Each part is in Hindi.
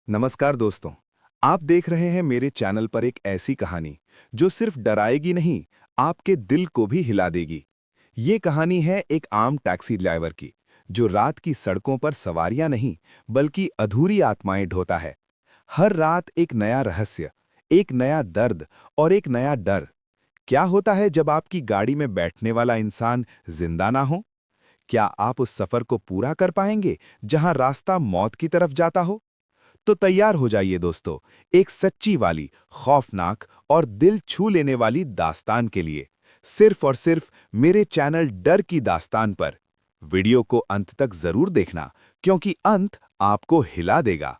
नमस्कार दोस्तों। आप देख रहे हैं मेरे चैनल पर एक ऐसी कहानी जो सिर्फ डराएगी नहीं, आपके दिल को भी हिला देगी। ये कहानी है एक आम टैक्सी ड्राइवर की, जो रात की सड़कों पर सवारियां नहीं बल्कि अधूरी आत्माएं ढोता है। हर रात एक नया रहस्य, एक नया दर्द और एक नया डर। क्या होता है जब आपकी गाड़ी में बैठने वाला इंसान जिंदा ना हो? क्या आप उस सफर को पूरा कर पाएंगे जहां रास्ता मौत की तरफ जाता हो? तो तैयार हो जाइए दोस्तों, एक सच्ची वाली, खौफनाक और दिल छू लेने वाली दास्तान के लिए, सिर्फ और सिर्फ मेरे चैनल डर की दास्तान पर। वीडियो को अंत तक जरूर देखना, क्योंकि अंत आपको हिला देगा।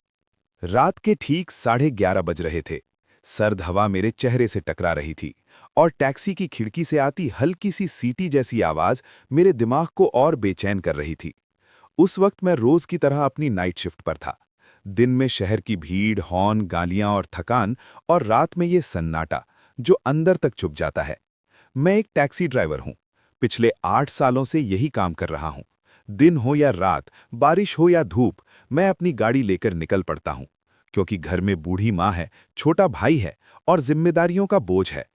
रात के ठीक 11:30 बज रहे थे। सर्द हवा मेरे चेहरे से टकरा रही थी और टैक्सी की खिड़की से आती हल्की सी सीटी जैसी आवाज मेरे दिमाग को और बेचैन कर रही थी। उस वक्त मैं रोज की तरह अपनी नाइट शिफ्ट पर था। दिन में शहर की भीड़, हॉर्न, गालियां और थकान, और रात में ये सन्नाटा जो अंदर तक छुप जाता है। मैं एक टैक्सी ड्राइवर हूं। पिछले 8 सालों से यही काम कर रहा हूं। दिन हो या रात, बारिश हो या धूप, मैं अपनी गाड़ी लेकर निकल पड़ता हूं, क्योंकि घर में बूढ़ी माँ है, छोटा भाई है और जिम्मेदारियों का बोझ है।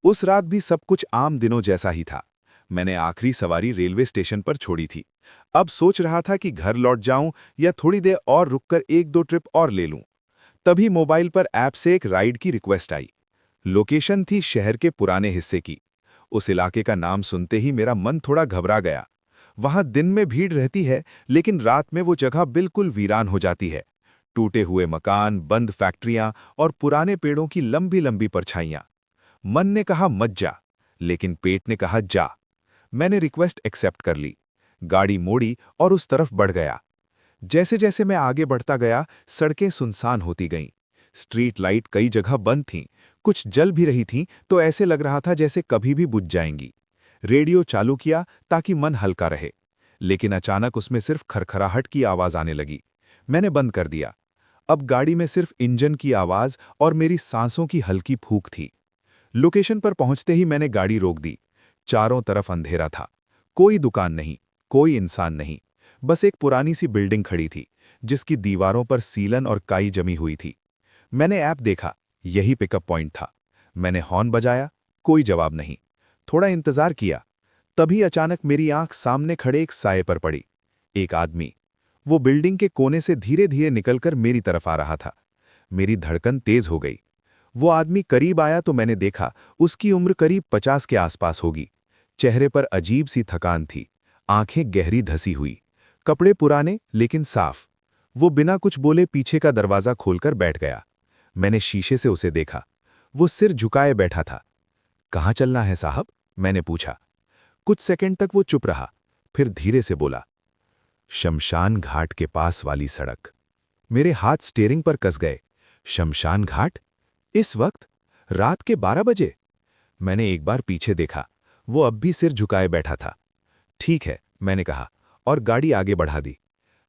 उस रात भी सब कुछ आम दिनों जैसा ही था। मैंने आखिरी सवारी रेलवे स्टेशन पर छोड़ी थी। अब सोच रहा था कि घर लौट जाऊं या थोड़ी देर और रुककर एक दो ट्रिप और ले लूं। तभी मोबाइल पर ऐप से एक राइड की रिक्वेस्ट आई। लोकेशन थी शहर के पुराने हिस्से की। उस इलाके का नाम सुनते ही मेरा मन थोड़ा घबरा गया। वहां दिन में भीड़ रहती है, लेकिन रात में वो जगह बिल्कुल वीरान हो जाती है। टूटे हुए मकान, बंद फैक्ट्रियां और पुराने पेड़ों की लंबी लंबी परछाइयां। मन ने कहा मत जा, लेकिन पेट ने कहा जा। मैंने रिक्वेस्ट एक्सेप्ट कर ली, गाड़ी मोड़ी और उस तरफ बढ़ गया। जैसे जैसे मैं आगे बढ़ता गया, सड़कें सुनसान होती गईं। स्ट्रीट लाइट कई जगह बंद थीं, कुछ जल भी रही थीं, तो ऐसे लग रहा था जैसे कभी भी बुझ जाएंगी। रेडियो चालू किया ताकि मन हल्का रहे, लेकिन अचानक उसमें सिर्फ खरखराहट की आवाज आने लगी। मैंने बंद कर दिया। अब गाड़ी में सिर्फ इंजन की आवाज और मेरी सांसों की हल्की फूंक थी। लोकेशन पर पहुंचते ही मैंने गाड़ी रोक दी। चारों तरफ अंधेरा था। कोई दुकान नहीं, कोई इंसान नहीं, बस एक पुरानी सी बिल्डिंग खड़ी थी, जिसकी दीवारों पर सीलन और काई जमी हुई थी। मैंने ऐप देखा, यही पिकअप पॉइंट था। मैंने हॉर्न बजाया, कोई जवाब नहीं। थोड़ा इंतजार किया, तभी अचानक मेरी आंख सामने खड़े एक साये पर पड़ी। एक आदमी। वो बिल्डिंग के कोने से धीरे धीरे निकलकर मेरी तरफ आ रहा था। मेरी धड़कन तेज हो गई। वो आदमी करीब आया तो मैंने देखा, उसकी उम्र करीब 50 के आसपास होगी। चेहरे पर अजीब सी थकान थी, आंखें गहरी धसी हुई, कपड़े पुराने लेकिन साफ। वो बिना कुछ बोले पीछे का दरवाजा खोलकर बैठ गया। मैंने शीशे से उसे देखा। वो सिर झुकाए बैठा था। कहाँ चलना है साहब? मैंने पूछा। कुछ सेकंड तक वो चुप रहा, फिर धीरे से बोला, शमशान घाट के पास वाली सड़क। मेरे हाथ स्टीयरिंग पर कस गए। शमशान घाट? इस वक्त? रात के 12 बजे? मैंने एक बार पीछे देखा, वो अब भी सिर झुकाए बैठा था। ठीक है, मैंने कहा, और गाड़ी आगे बढ़ा दी।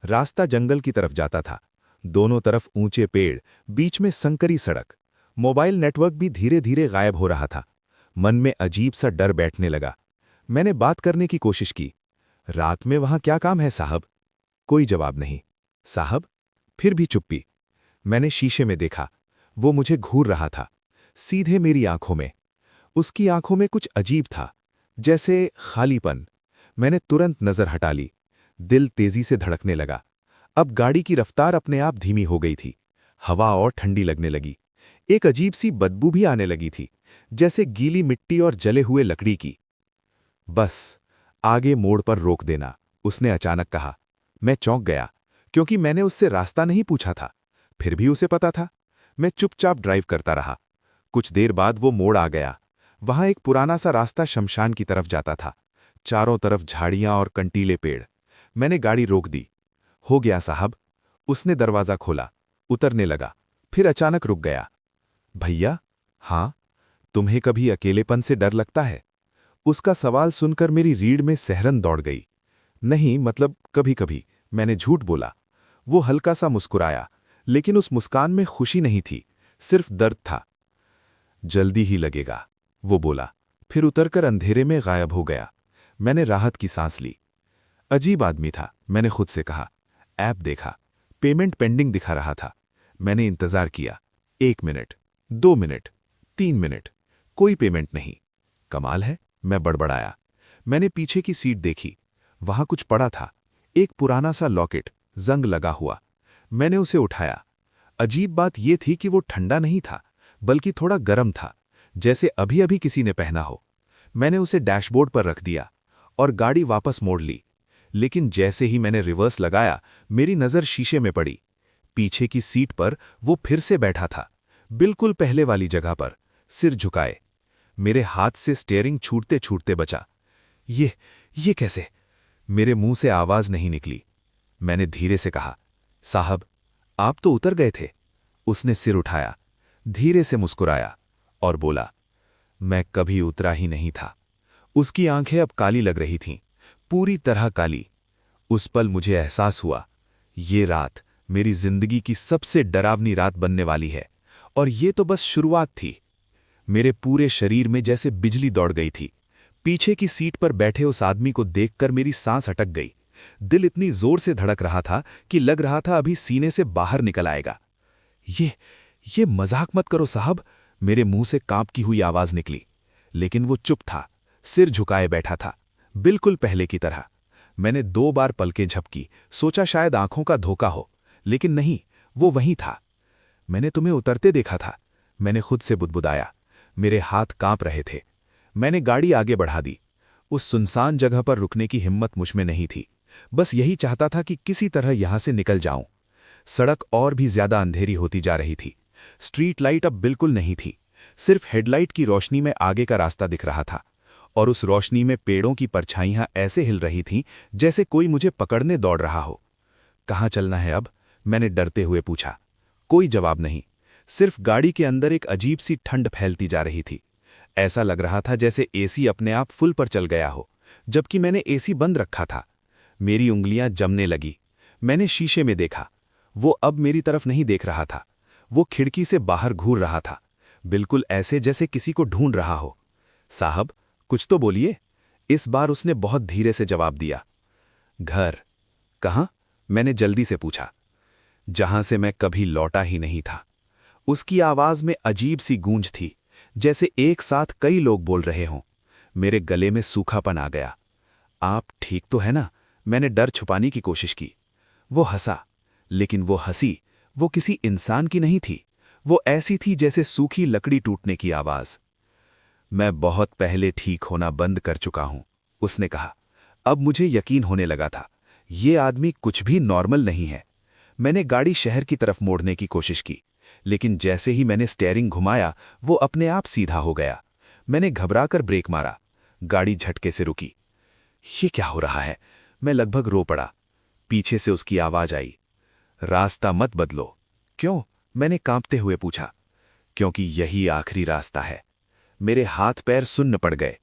रास्ता जंगल की तरफ जाता था। दोनों तरफ ऊंचे पेड़, बीच में संकरी सड़क। मोबाइल नेटवर्क भी धीरे धीरे गायब हो रहा था। मन में अजीब सा डर बैठने लगा। मैंने बात करने की कोशिश की। रात में वहां क्या काम है साहब? कोई जवाब नहीं। साहब? फिर भी चुप्पी। मैंने शीशे में देखा, वो मुझे घूर रहा था, सीधे मेरी आंखों में। उसकी आंखों में कुछ अजीब था, जैसे खालीपन। मैंने तुरंत नजर हटा ली। दिल तेजी से धड़कने लगा। अब गाड़ी की रफ्तार अपने आप धीमी हो गई थी। हवा और ठंडी लगने लगी। एक अजीब सी बदबू भी आने लगी थी, जैसे गीली मिट्टी और जले हुए लकड़ी की। बस, आगे मोड़ पर रोक देना, उसने अचानक कहा। मैं चौंक गया, क्योंकि मैंने उससे रास्ता नहीं पूछा था। फिर भी उसे पता था। मैं चुपचाप ड्राइव करता रहा। कुछ देर बाद वो मोड़ आ गया। वहां एक पुराना सा रास्ता शमशान की तरफ जाता था। चारों तरफ झाड़ियां और कंटीले पेड़। मैंने गाड़ी रोक दी। हो गया साहब। उसने दरवाजा खोला, उतरने लगा, फिर अचानक रुक गया। भैया? हाँ। तुम्हें कभी अकेलेपन से डर लगता है? उसका सवाल सुनकर मेरी रीढ़ में सहरन दौड़ गई। नहीं, मतलब कभी कभी, मैंने झूठ बोला। वो हल्का सा मुस्कुराया, लेकिन उस मुस्कान में खुशी नहीं थी, सिर्फ दर्द था। जल्दी ही लगेगा, वो बोला, फिर उतरकर अंधेरे में गायब हो गया। मैंने राहत की सांस ली। अजीब आदमी था, मैंने खुद से कहा। ऐप देखा, पेमेंट पेंडिंग दिखा रहा था। मैंने इंतजार किया। 1 मिनट, 2 मिनट, 3 मिनट, कोई पेमेंट नहीं। कमाल है, मैं बड़बड़ाया। मैंने पीछे की सीट देखी। वहां कुछ पड़ा था, एक पुराना सा लॉकेट, जंग लगा हुआ। मैंने उसे उठाया। अजीब बात यह थी कि वो ठंडा नहीं था, बल्कि थोड़ा गर्म था, जैसे अभी अभी किसी ने पहना हो। मैंने उसे डैशबोर्ड पर रख दिया और गाड़ी वापस मोड़ ली। लेकिन जैसे ही मैंने रिवर्स लगाया, मेरी नज़र शीशे में पड़ी। पीछे की सीट पर वो फिर से बैठा था, बिल्कुल पहले वाली जगह पर, सिर झुकाए। मेरे हाथ से स्टीयरिंग छूटते छूटते बचा। ये कैसे? मेरे मुंह से आवाज नहीं निकली। मैंने धीरे से कहा, साहब, आप तो उतर गए थे। उसने सिर उठाया, धीरे से मुस्कुराया और बोला, मैं कभी उतरा ही नहीं था। उसकी आंखें अब काली लग रही थीं, पूरी तरह काली। उस पल मुझे एहसास हुआ, ये रात मेरी जिंदगी की सबसे डरावनी रात बनने वाली है, और ये तो बस शुरुआत थी। मेरे पूरे शरीर में जैसे बिजली दौड़ गई थी। पीछे की सीट पर बैठे उस आदमी को देखकर मेरी सांस अटक गई। दिल इतनी जोर से धड़क रहा था कि लग रहा था अभी सीने से बाहर निकल आएगा। ये मजाक मत करो साहब, मेरे मुंह से कांपती हुई आवाज निकली। लेकिन वो चुप था, सिर झुकाए बैठा था, बिल्कुल पहले की तरह। मैंने 2 बार पलकें झपकी, सोचा शायद आंखों का धोखा हो, लेकिन नहीं, वो वहीं था। मैंने तुम्हें उतरते देखा था, मैंने खुद से बुदबुदाया। मेरे हाथ कांप रहे थे। मैंने गाड़ी आगे बढ़ा दी। उस सुनसान जगह पर रुकने की हिम्मत मुझमें नहीं थी। बस यही चाहता था कि किसी तरह यहां से निकल जाऊं। सड़क और भी ज्यादा अंधेरी होती जा रही थी। स्ट्रीट लाइट अब बिल्कुल नहीं थी, सिर्फ हेडलाइट की रोशनी में आगे का रास्ता दिख रहा था, और उस रोशनी में पेड़ों की परछाइयां ऐसे हिल रही थीं जैसे कोई मुझे पकड़ने दौड़ रहा हो। कहाँ चलना है अब? मैंने डरते हुए पूछा। कोई जवाब नहीं, सिर्फ गाड़ी के अंदर एक अजीब सी ठंड फैलती जा रही थी। ऐसा लग रहा था जैसे एसी अपने आप फुल पर चल गया हो, जबकि मैंने एसी बंद रखा था। मेरी उंगलियां जमने लगी। मैंने शीशे में देखा, वो अब मेरी तरफ नहीं देख रहा था। वो खिड़की से बाहर घूर रहा था, बिल्कुल ऐसे जैसे किसी को ढूंढ रहा हो। साहब, कुछ तो बोलिए। इस बार उसने बहुत धीरे से जवाब दिया। घर। कहाँ? मैंने जल्दी से पूछा। जहां से मैं कभी लौटा ही नहीं था। उसकी आवाज में अजीब सी गूंज थी, जैसे एक साथ कई लोग बोल रहे हों। मेरे गले में सूखापन आ गया। आप ठीक तो है ना? मैंने डर छुपाने की कोशिश की। वो हंसा, लेकिन वो हंसी, वो किसी इंसान की नहीं थी। वो ऐसी थी जैसे सूखी लकड़ी टूटने की आवाज। मैं बहुत पहले ठीक होना बंद कर चुका हूं, उसने कहा। अब मुझे यकीन होने लगा था, ये आदमी कुछ भी नॉर्मल नहीं है। मैंने गाड़ी शहर की तरफ मोड़ने की कोशिश की, लेकिन जैसे ही मैंने स्टीयरिंग घुमाया, वो अपने आप सीधा हो गया। मैंने घबराकर ब्रेक मारा। गाड़ी झटके से रुकी। ये क्या हो रहा है? मैं लगभग रो पड़ा। पीछे से उसकी आवाज आई, रास्ता मत बदलो। क्यों? मैंने कांपते हुए पूछा। क्योंकि यही आखिरी रास्ता है। मेरे हाथ पैर सुन्न पड़ गए।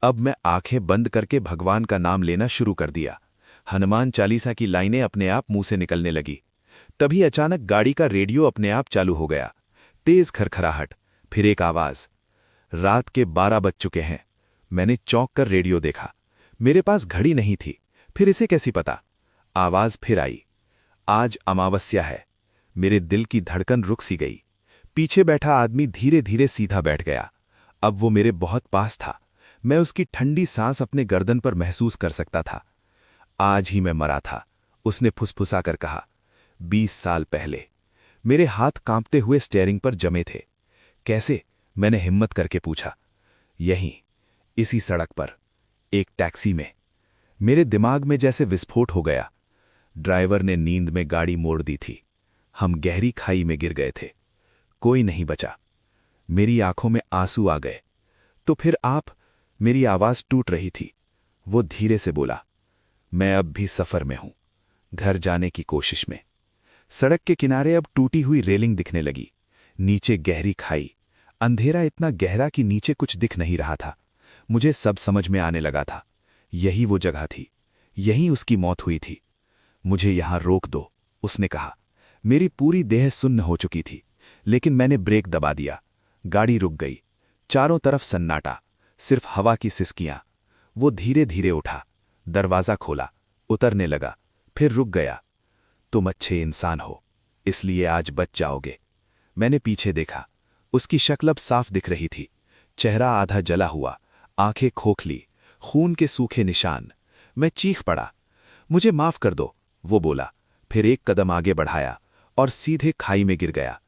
अब मैं आंखें बंद करके भगवान का नाम लेना शुरू कर दिया। हनुमान चालीसा की लाइनें अपने आप मुंह से निकलने लगी। तभी अचानक गाड़ी का रेडियो अपने आप चालू हो गया। तेज खरखराहट, फिर एक आवाज, रात के 12 बज चुके हैं। मैंने चौंक कर रेडियो देखा। मेरे पास घड़ी नहीं थी, फिर इसे कैसी पता? आवाज फिर आई, आज अमावस्या है। मेरे दिल की धड़कन रुक सी गई। पीछे बैठा आदमी धीरे धीरे सीधा बैठ गया। अब वो मेरे बहुत पास था। मैं उसकी ठंडी सांस अपने गर्दन पर महसूस कर सकता था। आज ही मैं मरा था, उसने फुसफुसाकर कहा। 20 साल पहले। मेरे हाथ कांपते हुए स्टीयरिंग पर जमे थे। कैसे? मैंने हिम्मत करके पूछा। यहीं, इसी सड़क पर, एक टैक्सी में। मेरे दिमाग में जैसे विस्फोट हो गया। ड्राइवर ने नींद में गाड़ी मोड़ दी थी। हम गहरी खाई में गिर गए थे। कोई नहीं बचा। मेरी आंखों में आंसू आ गए। तो फिर आप? मेरी आवाज टूट रही थी। वो धीरे से बोला, मैं अब भी सफर में हूं, घर जाने की कोशिश में। सड़क के किनारे अब टूटी हुई रेलिंग दिखने लगी। नीचे गहरी खाई, अंधेरा इतना गहरा कि नीचे कुछ दिख नहीं रहा था। मुझे सब समझ में आने लगा था। यही वो जगह थी, यहीं उसकी मौत हुई थी। मुझे यहां रोक दो, उसने कहा। मेरी पूरी देह सुन्न हो चुकी थी, लेकिन मैंने ब्रेक दबा दिया। गाड़ी रुक गई। चारों तरफ सन्नाटा, सिर्फ हवा की सिसकियां। वो धीरे धीरे उठा, दरवाजा खोला, उतरने लगा, फिर रुक गया। तुम अच्छे इंसान हो, इसलिए आज बच जाओगे। मैंने पीछे देखा। उसकी शक्ल अब साफ दिख रही थी। चेहरा आधा जला हुआ, आंखें खोखली, खून के सूखे निशान। मैं चीख पड़ा। मुझे माफ कर दो, वो बोला, फिर एक कदम आगे बढ़ाया और सीधे खाई में गिर गया।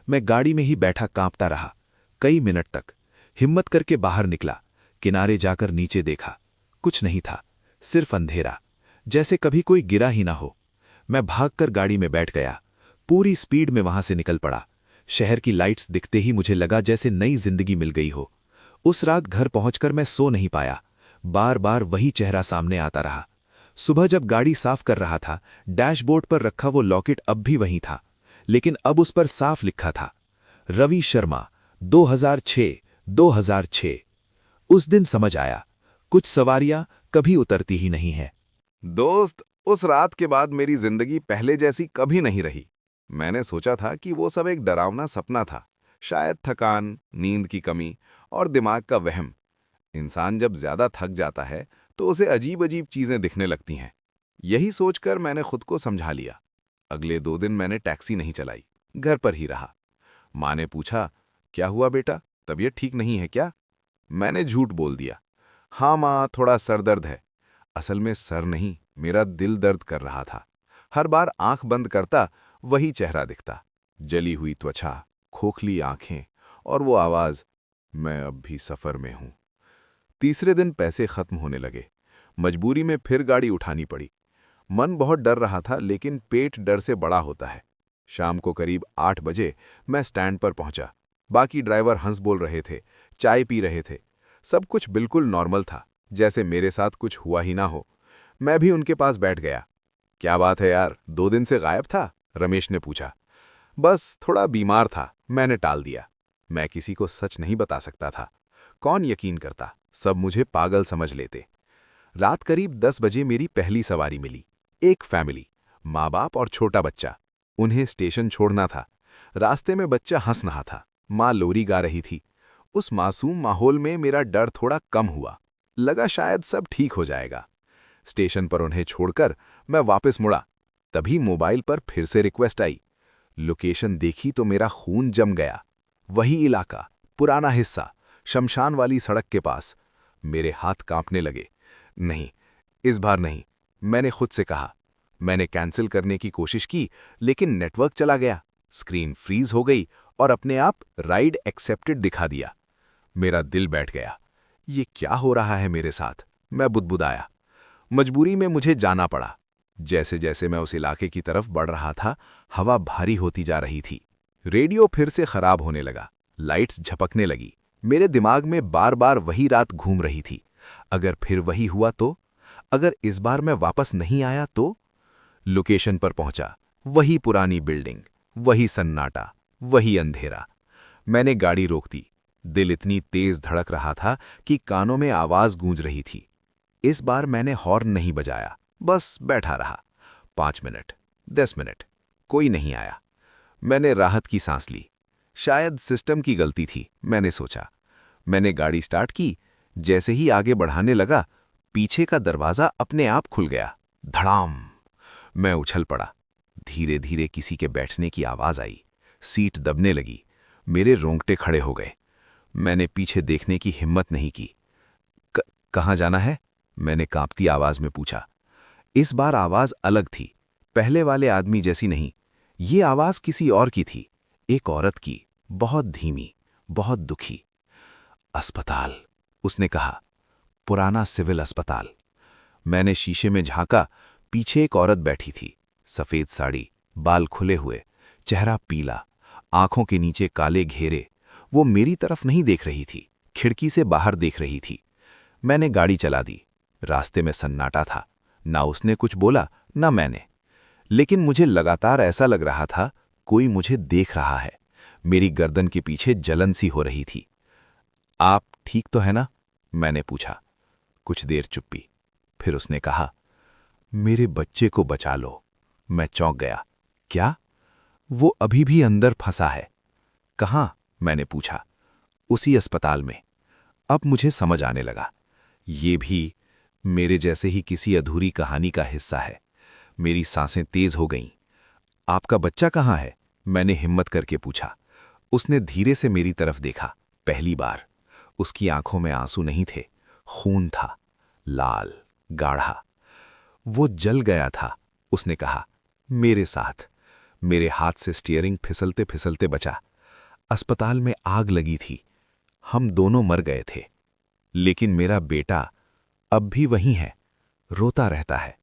मैं गाड़ी में ही बैठा कांपता रहा कई मिनट तक। हिम्मत करके बाहर निकला, किनारे जाकर नीचे देखा। कुछ नहीं था, सिर्फ अंधेरा, जैसे कभी कोई गिरा ही ना हो। मैं भागकर गाड़ी में बैठ गया, पूरी स्पीड में वहां से निकल पड़ा। शहर की लाइट्स दिखते ही मुझे लगा जैसे नई जिंदगी मिल गई हो। उस रात घर पहुंचकर मैं सो नहीं पाया। बार बार वही चेहरा सामने आता रहा। सुबह जब गाड़ी साफ कर रहा था, डैशबोर्ड पर रखा वो लॉकेट अब भी वहीं था, लेकिन अब उस पर साफ लिखा था, रवि शर्मा, 2006। उस दिन समझ आया, कुछ सवारियां कभी उतरती ही नहीं है। दोस्त, उस रात के बाद मेरी जिंदगी पहले जैसी कभी नहीं रही। मैंने सोचा था कि वो सब एक डरावना सपना था, शायद थकान, नींद की कमी और दिमाग का वहम। इंसान जब ज्यादा थक जाता है तो उसे अजीब अजीब चीजें दिखने लगती हैं। यही सोचकर मैंने खुद को समझा लिया। अगले 2 दिन मैंने टैक्सी नहीं चलाई, घर पर ही रहा। माँ ने पूछा, क्या हुआ बेटा, तबीयत ठीक नहीं है क्या? मैंने झूठ बोल दिया। हाँ माँ, थोड़ा सर दर्द है। असल में सर नहीं, मेरा दिल दर्द कर रहा था। हर बार आंख बंद करता वही चेहरा दिखता, जली हुई त्वचा, खोखली आंखें और वो आवाज, मैं अब भी सफर में हूं। तीसरे दिन पैसे खत्म होने लगे। मजबूरी में फिर गाड़ी उठानी पड़ी। मन बहुत डर रहा था, लेकिन पेट डर से बड़ा होता है। शाम को करीब 8 बजे मैं स्टैंड पर पहुंचा। बाकी ड्राइवर हंस बोल रहे थे, चाय पी रहे थे। सब कुछ बिल्कुल नॉर्मल था, जैसे मेरे साथ कुछ हुआ ही ना हो। मैं भी उनके पास बैठ गया। क्या बात है यार, 2 दिन से गायब था? रमेश ने पूछा। बस थोड़ा बीमार था, मैंने टाल दिया। मैं किसी को सच नहीं बता सकता था। कौन यकीन करता, सब मुझे पागल समझ लेते। रात करीब 10 बजे मेरी पहली सवारी मिली। एक फैमिली, माँ बाप और छोटा बच्चा। उन्हें स्टेशन छोड़ना था। रास्ते में बच्चा हंस रहा था, माँ लोरी गा रही थी। उस मासूम माहौल में मेरा डर थोड़ा कम हुआ। लगा शायद सब ठीक हो जाएगा। स्टेशन पर उन्हें छोड़कर मैं वापस मुड़ा। तभी मोबाइल पर फिर से रिक्वेस्ट आई। लोकेशन देखी तो मेरा खून जम गया। वही इलाका, पुराना हिस्सा, शमशान वाली सड़क के पास। मेरे हाथ कांपने लगे। नहीं, इस बार नहीं, मैंने खुद से कहा। मैंने कैंसिल करने की कोशिश की, लेकिन नेटवर्क चला गया, स्क्रीन फ्रीज हो गई और अपने आप राइड एक्सेप्टेड दिखा दिया। मेरा दिल बैठ गया। ये क्या हो रहा है मेरे साथ? मैं बुदबुदाया। मजबूरी में मुझे जाना पड़ा। जैसे जैसे मैं उस इलाके की तरफ बढ़ रहा था, हवा भारी होती जा रही थी। रेडियो फिर से खराब होने लगा, लाइट्स झपकने लगी। मेरे दिमाग में बार बार वही रात घूम रही थी। अगर फिर वही हुआ तो? अगर इस बार मैं वापस नहीं आया तो? लोकेशन पर पहुंचा। वही पुरानी बिल्डिंग, वही सन्नाटा, वही अंधेरा। मैंने गाड़ी रोक दी। दिल इतनी तेज धड़क रहा था कि कानों में आवाज गूंज रही थी। इस बार मैंने हॉर्न नहीं बजाया, बस बैठा रहा। 5 मिनट, 10 मिनट, कोई नहीं आया। मैंने राहत की सांस ली। शायद सिस्टम की गलती थी, मैंने सोचा। मैंने गाड़ी स्टार्ट की। जैसे ही आगे बढ़ाने लगा, पीछे का दरवाजा अपने आप खुल गया। धड़ाम! मैं उछल पड़ा। धीरे धीरे किसी के बैठने की आवाज आई। सीट दबने लगी। मेरे रोंगटे खड़े हो गए। मैंने पीछे देखने की हिम्मत नहीं की। कहाँ जाना है? मैंने कांपती आवाज में पूछा। इस बार आवाज अलग थी, पहले वाले आदमी जैसी नहीं। ये आवाज किसी और की थी, एक औरत की, बहुत धीमी, बहुत दुखी। अस्पताल, उसने कहा, पुराना सिविल अस्पताल। मैंने शीशे में झांका। पीछे एक औरत बैठी थी, सफेद साड़ी, बाल खुले हुए, चेहरा पीला, आंखों के नीचे काले घेरे। वो मेरी तरफ नहीं देख रही थी, खिड़की से बाहर देख रही थी। मैंने गाड़ी चला दी। रास्ते में सन्नाटा था, ना उसने कुछ बोला, ना मैंने। लेकिन मुझे लगातार ऐसा लग रहा था कोई मुझे देख रहा है। मेरी गर्दन के पीछे जलन सी हो रही थी। आप ठीक तो है ना? मैंने पूछा। कुछ देर चुप्पी। फिर उसने कहा, मेरे बच्चे को बचा लो। मैं चौंक गया। क्या? वो अभी भी अंदर फंसा है? कहाँ? मैंने पूछा। उसी अस्पताल में। अब मुझे समझ आने लगा, ये भी मेरे जैसे ही किसी अधूरी कहानी का हिस्सा है। मेरी सांसें तेज हो गईं। आपका बच्चा कहाँ है? मैंने हिम्मत करके पूछा। उसने धीरे से मेरी तरफ देखा, पहली बार। उसकी आंखों में आंसू नहीं थे, खून था, लाल, गाढ़ा। वो जल गया था, उसने कहा। मेरे साथ। मेरे हाथ से स्टीयरिंग फिसलते फिसलते बचा। अस्पताल में आग लगी थी, हम दोनों मर गए थे। लेकिन मेरा बेटा अब भी वहीं है, रोता रहता है।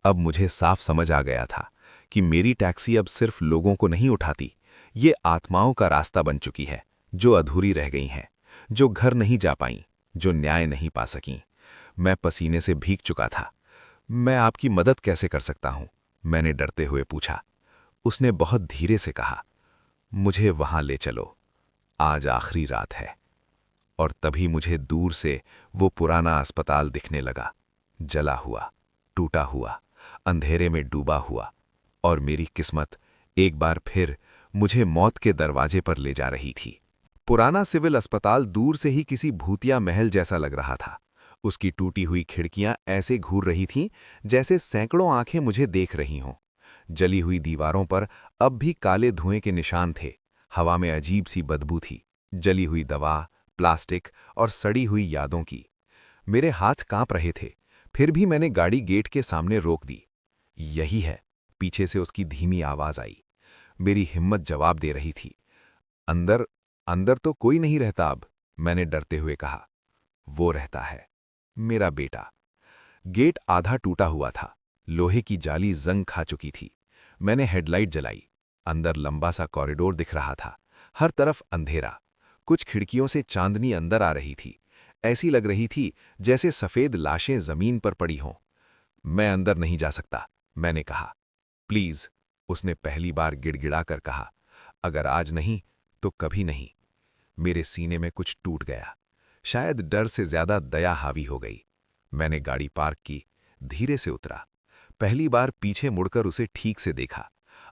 अब मुझे साफ समझ आ गया था कि मेरी टैक्सी अब सिर्फ लोगों को नहीं उठाती, ये आत्माओं का रास्ता बन चुकी है, जो अधूरी रह गई हैं, जो घर नहीं जा पाईं, जो न्याय नहीं पा सकीं। मैं पसीने से भीग चुका था। मैं आपकी मदद कैसे कर सकता हूं? मैंने डरते हुए पूछा। उसने बहुत धीरे से कहा, मुझे वहां ले चलो, आज आखिरी रात है। और तभी मुझे दूर से वो पुराना अस्पताल दिखने लगा, जला हुआ, टूटा हुआ, अंधेरे में डूबा हुआ। और मेरी किस्मत एक बार फिर मुझे मौत के दरवाजे पर ले जा रही थी। पुराना सिविल अस्पताल दूर से ही किसी भूतिया महल जैसा लग रहा था। उसकी टूटी हुई खिड़कियां ऐसे घूर रही थीं जैसे सैकड़ों आंखें मुझे देख रही हों। जली हुई दीवारों पर अब भी काले धुएं के निशान थे। हवा में अजीब सी बदबू थी, जली हुई दवा, प्लास्टिक और सड़ी हुई यादों की। मेरे हाथ कांप रहे थे, फिर भी मैंने गाड़ी गेट के सामने रोक दी। यही है, पीछे से उसकी धीमी आवाज आई। मेरी हिम्मत जवाब दे रही थी। अंदर अंदर तो कोई नहीं रहता अब, मैंने डरते हुए कहा। वो रहता है, मेरा बेटा। गेट आधा टूटा हुआ था, लोहे की जाली जंग खा चुकी थी। मैंने हेडलाइट जलाई। अंदर लंबा सा कॉरिडोर दिख रहा था, हर तरफ अंधेरा। कुछ खिड़कियों से चांदनी अंदर आ रही थी, ऐसी लग रही थी जैसे सफेद लाशें जमीन पर पड़ी हों। मैं अंदर नहीं जा सकता, मैंने कहा। प्लीज, उसने पहली बार गिड़गिड़ाकर कहा। अगर आज नहीं तो कभी नहीं। मेरे सीने में कुछ टूट गया, शायद डर से ज्यादा दया हावी हो गई। मैंने गाड़ी पार्क की, धीरे से उतरा। पहली बार पीछे मुड़कर उसे ठीक से देखा।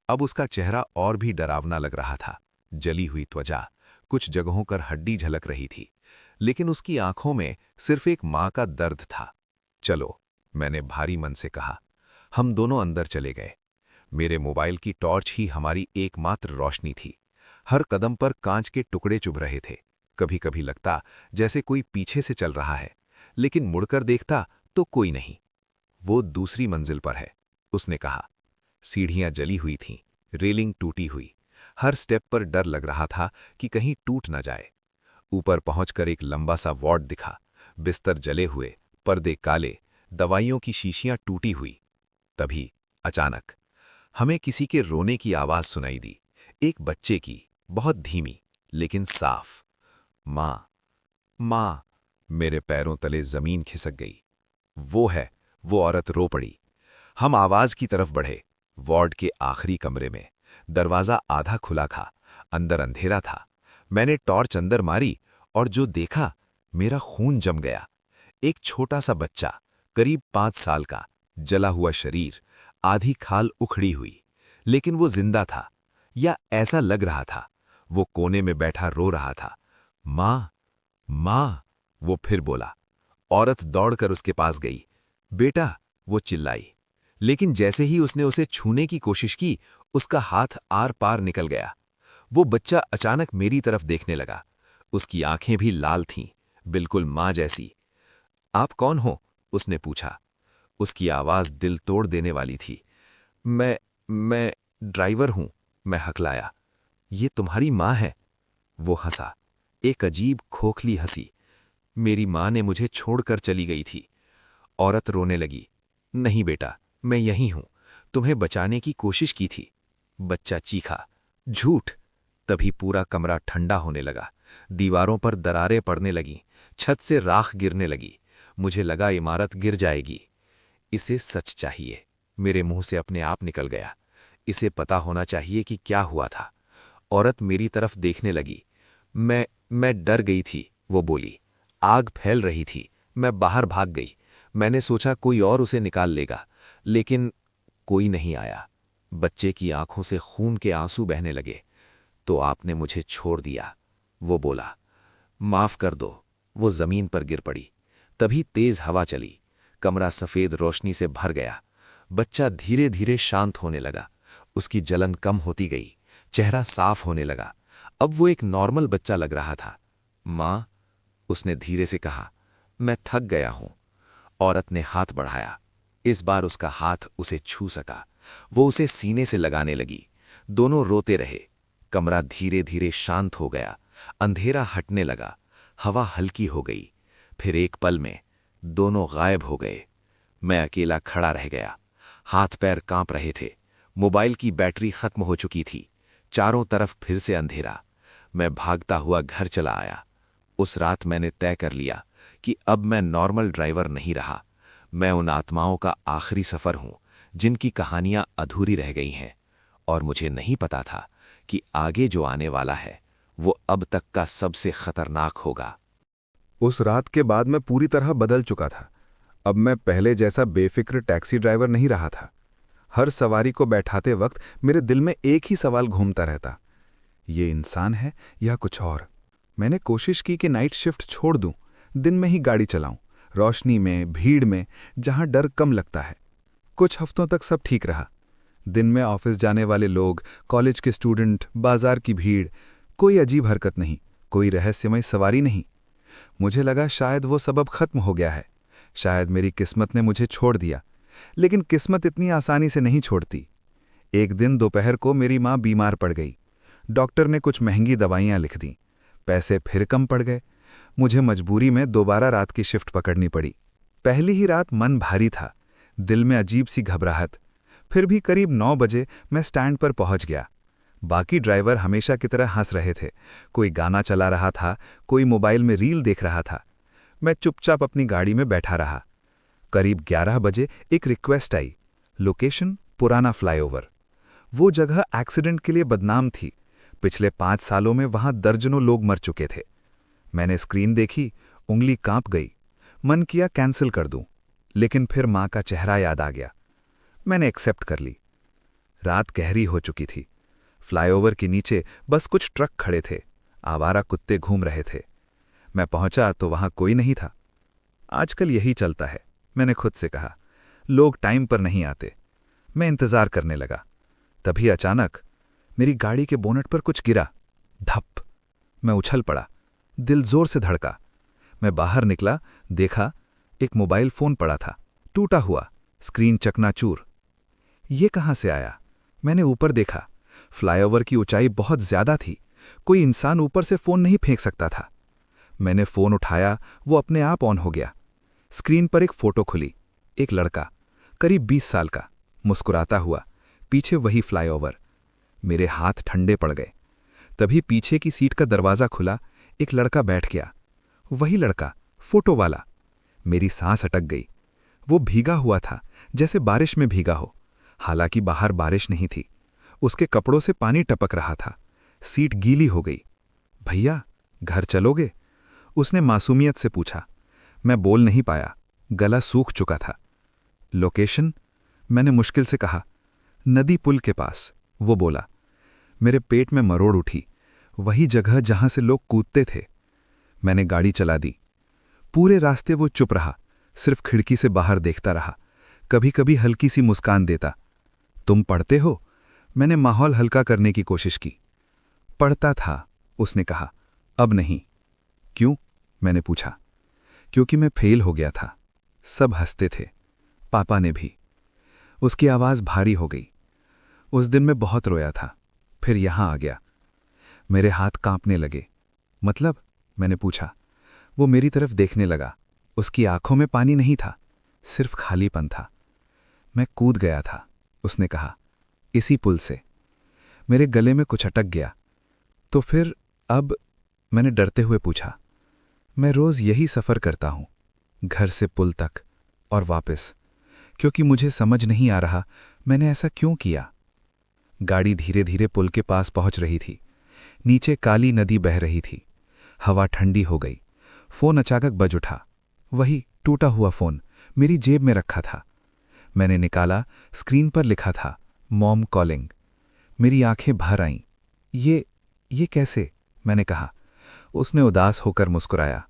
अब उसका चेहरा और भी डरावना लग रहा था। जली हुई त्वचा, कुछ जगहों पर हड्डी झलक रही थी, लेकिन उसकी आंखों में सिर्फ एक मां का दर्द था। चलो, मैंने भारी मन से कहा। हम दोनों अंदर चले गए। मेरे मोबाइल की टॉर्च ही हमारी एकमात्र रोशनी थी। हर कदम पर कांच के टुकड़े चुभ रहे थे। कभी कभी लगता जैसे कोई पीछे से चल रहा है, लेकिन मुड़कर देखता तो कोई नहीं। वो दूसरी मंजिल पर है, उसने कहा। सीढ़ियां जली हुई थीं, रेलिंग टूटी हुई। हर स्टेप पर डर लग रहा था कि कहीं टूट न जाए। ऊपर पहुंचकर एक लंबा सा वार्ड दिखा, बिस्तर जले हुए, पर्दे काले, दवाइयों की शीशियां टूटी हुई। तभी अचानक हमें किसी के रोने की आवाज सुनाई दी, एक बच्चे की, बहुत धीमी लेकिन साफ। मां, मां। मेरे पैरों तले जमीन खिसक गई। वो है, वो औरत रो पड़ी। हम आवाज की तरफ बढ़े। वार्ड के आखिरी कमरे में दरवाजा आधा खुला था, अंदर अंधेरा था। मैंने टॉर्च अंदर मारी और जो देखा, मेरा खून जम गया। एक छोटा सा बच्चा, करीब 5 साल का, जला हुआ शरीर, आधी खाल उखड़ी हुई, लेकिन वो जिंदा था, या ऐसा लग रहा था। वो कोने में बैठा रो रहा था। मां, मां, वो फिर बोला। औरत दौड़कर उसके पास गई। बेटा, वो चिल्लाई। लेकिन जैसे ही उसने उसे छूने की कोशिश की, उसका हाथ आर पार निकल गया। वो बच्चा अचानक मेरी तरफ देखने लगा। उसकी आंखें भी लाल थीं, बिल्कुल मां जैसी। आप कौन हो? उसने पूछा। उसकी आवाज दिल तोड़ देने वाली थी। मैं ड्राइवर हूं, मैं हकलाया। ये तुम्हारी मां है? वो हंसा, एक अजीब खोखली हंसी। मेरी मां ने मुझे छोड़कर चली गई थी। औरत रोने लगी। नहीं बेटा, मैं यहीं हूं, तुम्हें बचाने की कोशिश की थी। बच्चा चीखा, झूठ। तभी पूरा कमरा ठंडा होने लगा। दीवारों पर दरारें पड़ने लगीं, छत से राख गिरने लगी। मुझे लगा इमारत गिर जाएगी। इसे सच चाहिए, मेरे मुंह से अपने आप निकल गया। इसे पता होना चाहिए कि क्या हुआ था। औरत मेरी तरफ देखने लगी। मैं डर गई थी, वो बोली। आग फैल रही थी, मैं बाहर भाग गई। मैंने सोचा कोई और उसे निकाल लेगा, लेकिन कोई नहीं आया। बच्चे की आंखों से खून के आंसू बहने लगे। तो आपने मुझे छोड़ दिया, वो बोला। माफ कर दो। वो जमीन पर गिर पड़ी। तभी तेज हवा चली, कमरा सफेद रोशनी से भर गया। बच्चा धीरे धीरे शांत होने लगा। उसकी जलन कम होती गई, चेहरा साफ होने लगा। अब वो एक नॉर्मल बच्चा लग रहा था। माँ, उसने धीरे से कहा, मैं थक गया हूं। औरत ने हाथ बढ़ाया। इस बार उसका हाथ उसे छू सका। वो उसे सीने से लगाने लगी। दोनों रोते रहे। कमरा धीरे धीरे शांत हो गया। अंधेरा हटने लगा। हवा हल्की हो गई। फिर एक पल में दोनों गायब हो गए। मैं अकेला खड़ा रह गया। हाथ पैर कांप रहे थे। मोबाइल की बैटरी खत्म हो चुकी थी। चारों तरफ फिर से अंधेरा। मैं भागता हुआ घर चला आया। उस रात मैंने तय कर लिया कि अब मैं नॉर्मल ड्राइवर नहीं रहा। मैं उन आत्माओं का आखिरी सफर हूं जिनकी कहानियां अधूरी रह गई हैं, और मुझे नहीं पता था कि आगे जो आने वाला है वो अब तक का सबसे खतरनाक होगा। उस रात के बाद मैं पूरी तरह बदल चुका था। अब मैं पहले जैसा बेफिक्र टैक्सी ड्राइवर नहीं रहा था। हर सवारी को बैठाते वक्त मेरे दिल में एक ही सवाल घूमता रहता, ये इंसान है या कुछ और। मैंने कोशिश की कि नाइट शिफ्ट छोड़ दूं, दिन में ही गाड़ी चलाऊं, रोशनी में, भीड़ में, जहां डर कम लगता है। कुछ हफ्तों तक सब ठीक रहा। दिन में ऑफिस जाने वाले लोग, कॉलेज के स्टूडेंट, बाजार की भीड़, कोई अजीब हरकत नहीं, कोई रहस्यमय सवारी नहीं। मुझे लगा शायद वो सब अब खत्म हो गया है, शायद मेरी किस्मत ने मुझे छोड़ दिया। लेकिन किस्मत इतनी आसानी से नहीं छोड़ती। एक दिन दोपहर को मेरी माँ बीमार पड़ गई। डॉक्टर ने कुछ महंगी दवाइयाँ लिख दी। पैसे फिर कम पड़ गए। मुझे मजबूरी में दोबारा रात की शिफ्ट पकड़नी पड़ी। पहली ही रात मन भारी था, दिल में अजीब सी घबराहट। फिर भी करीब 9 बजे मैं स्टैंड पर पहुंच गया। बाकी ड्राइवर हमेशा की तरह हंस रहे थे। कोई गाना चला रहा था, कोई मोबाइल में रील देख रहा था। मैं चुपचाप अपनी गाड़ी में बैठा रहा। करीब 11 बजे एक रिक्वेस्ट आई। लोकेशन पुराना फ्लाईओवर। वो जगह एक्सीडेंट के लिए बदनाम थी। पिछले 5 सालों में वहां दर्जनों लोग मर चुके थे। मैंने स्क्रीन देखी, उंगली कांप गई। मन किया कैंसिल कर दूं, लेकिन फिर मां का चेहरा याद आ गया। मैंने एक्सेप्ट कर ली। रात गहरी हो चुकी थी। फ्लाईओवर के नीचे बस कुछ ट्रक खड़े थे, आवारा कुत्ते घूम रहे थे। मैं पहुंचा तो वहां कोई नहीं था। आजकल यही चलता है, मैंने खुद से कहा। लोग टाइम पर नहीं आते। मैं इंतजार करने लगा। तभी अचानक मेरी गाड़ी के बोनट पर कुछ गिरा। धप! मैं उछल पड़ा। दिल जोर से धड़का। मैं बाहर निकला, देखा एक मोबाइल फोन पड़ा था, टूटा हुआ, स्क्रीन चकनाचूर। ये कहां से आया? मैंने ऊपर देखा। फ्लाईओवर की ऊंचाई बहुत ज्यादा थी। कोई इंसान ऊपर से फोन नहीं फेंक सकता था। मैंने फोन उठाया, वो अपने आप ऑन हो गया। स्क्रीन पर एक फोटो खुली। एक लड़का, करीब 20 साल का, मुस्कुराता हुआ, पीछे वही फ्लाईओवर। मेरे हाथ ठंडे पड़ गए। तभी पीछे की सीट का दरवाजा खुला, एक लड़का बैठ गया। वही लड़का, फोटो वाला। मेरी सांस अटक गई। वो भीगा हुआ था, जैसे बारिश में भीगा हो। हालांकि बाहर बारिश नहीं थी। उसके कपड़ों से पानी टपक रहा था। सीट गीली हो गई। भैया, घर चलोगे? उसने मासूमियत से पूछा। मैं बोल नहीं पाया, गला सूख चुका था। लोकेशन? मैंने मुश्किल से कहा। नदी पुल के पास, वो बोला। मेरे पेट में मरोड़ उठी। वही जगह जहां से लोग कूदते थे। मैंने गाड़ी चला दी। पूरे रास्ते वो चुप रहा, सिर्फ खिड़की से बाहर देखता रहा। कभी कभी हल्की सी मुस्कान देता। तुम पढ़ते हो? मैंने माहौल हल्का करने की कोशिश की। पढ़ता था, उसने कहा। अब नहीं। क्यों? मैंने पूछा। क्योंकि मैं फेल हो गया था। सब हंसते थे, पापा ने भी। उसकी आवाज़ भारी हो गई। उस दिन मैं बहुत रोया था। फिर यहां आ गया। मेरे हाथ कांपने लगे। मतलब? मैंने पूछा। वो मेरी तरफ देखने लगा। उसकी आंखों में पानी नहीं था, सिर्फ खालीपन था। मैं कूद गया था, उसने कहा, इसी पुल से। मेरे गले में कुछ अटक गया। तो फिर अब? मैंने डरते हुए पूछा। मैं रोज यही सफर करता हूं, घर से पुल तक और वापस, क्योंकि मुझे समझ नहीं आ रहा मैंने ऐसा क्यों किया। गाड़ी धीरे धीरे पुल के पास पहुंच रही थी। नीचे काली नदी बह रही थी। हवा ठंडी हो गई। फोन अचानक बज उठा। वही टूटा हुआ फोन, मेरी जेब में रखा था। मैंने निकाला, स्क्रीन पर लिखा था, मॉम कॉलिंग। मेरी आंखें भर आईं। ये कैसे? मैंने कहा। उसने उदास होकर मुस्कुराया।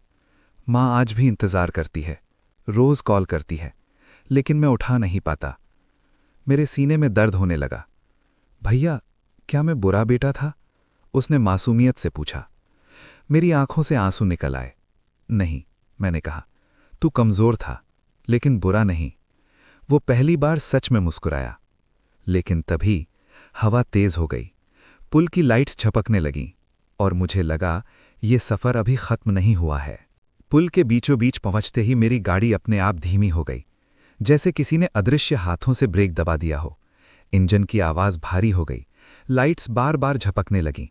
माँ आज भी इंतजार करती है, रोज कॉल करती है, लेकिन मैं उठा नहीं पाता। मेरे सीने में दर्द होने लगा। भैया, क्या मैं बुरा बेटा था? उसने मासूमियत से पूछा। मेरी आंखों से आंसू निकल आए। नहीं, मैंने कहा, तू कमजोर था, लेकिन बुरा नहीं। वो पहली बार सच में मुस्कुराया। लेकिन तभी हवा तेज हो गई, पुल की लाइट्स झपकने लगीं, और मुझे लगा ये सफर अभी खत्म नहीं हुआ है। पुल के बीचों बीच पहुंचते ही मेरी गाड़ी अपने आप धीमी हो गई, जैसे किसी ने अदृश्य हाथों से ब्रेक दबा दिया हो। इंजन की आवाज भारी हो गई, लाइट्स बार बार झपकने लगीं।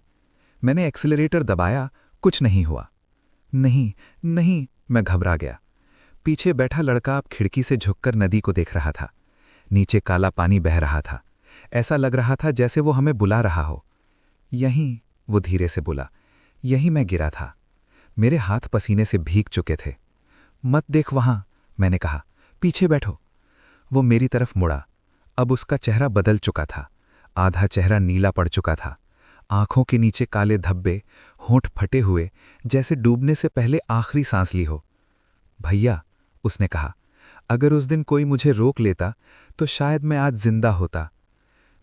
मैंने एक्सीलरेटर दबाया, कुछ नहीं हुआ। नहीं, नहीं, मैं घबरा गया। पीछे बैठा लड़का अब खिड़की से झुककर नदी को देख रहा था। नीचे काला पानी बह रहा था। ऐसा लग रहा था जैसे वो हमें बुला रहा हो। यहीं, वो धीरे से बोला, यहीं मैं गिरा था। मेरे हाथ पसीने से भीग चुके थे। मत देख वहां, मैंने कहा, पीछे बैठो। वो मेरी तरफ मुड़ा। अब उसका चेहरा बदल चुका था। आधा चेहरा नीला पड़ चुका था। आंखों के नीचे काले धब्बे, होंठ फटे हुए, जैसे डूबने से पहले आखिरी सांस ली हो। भैया, उसने कहा, अगर उस दिन कोई मुझे रोक लेता तो शायद मैं आज जिंदा होता।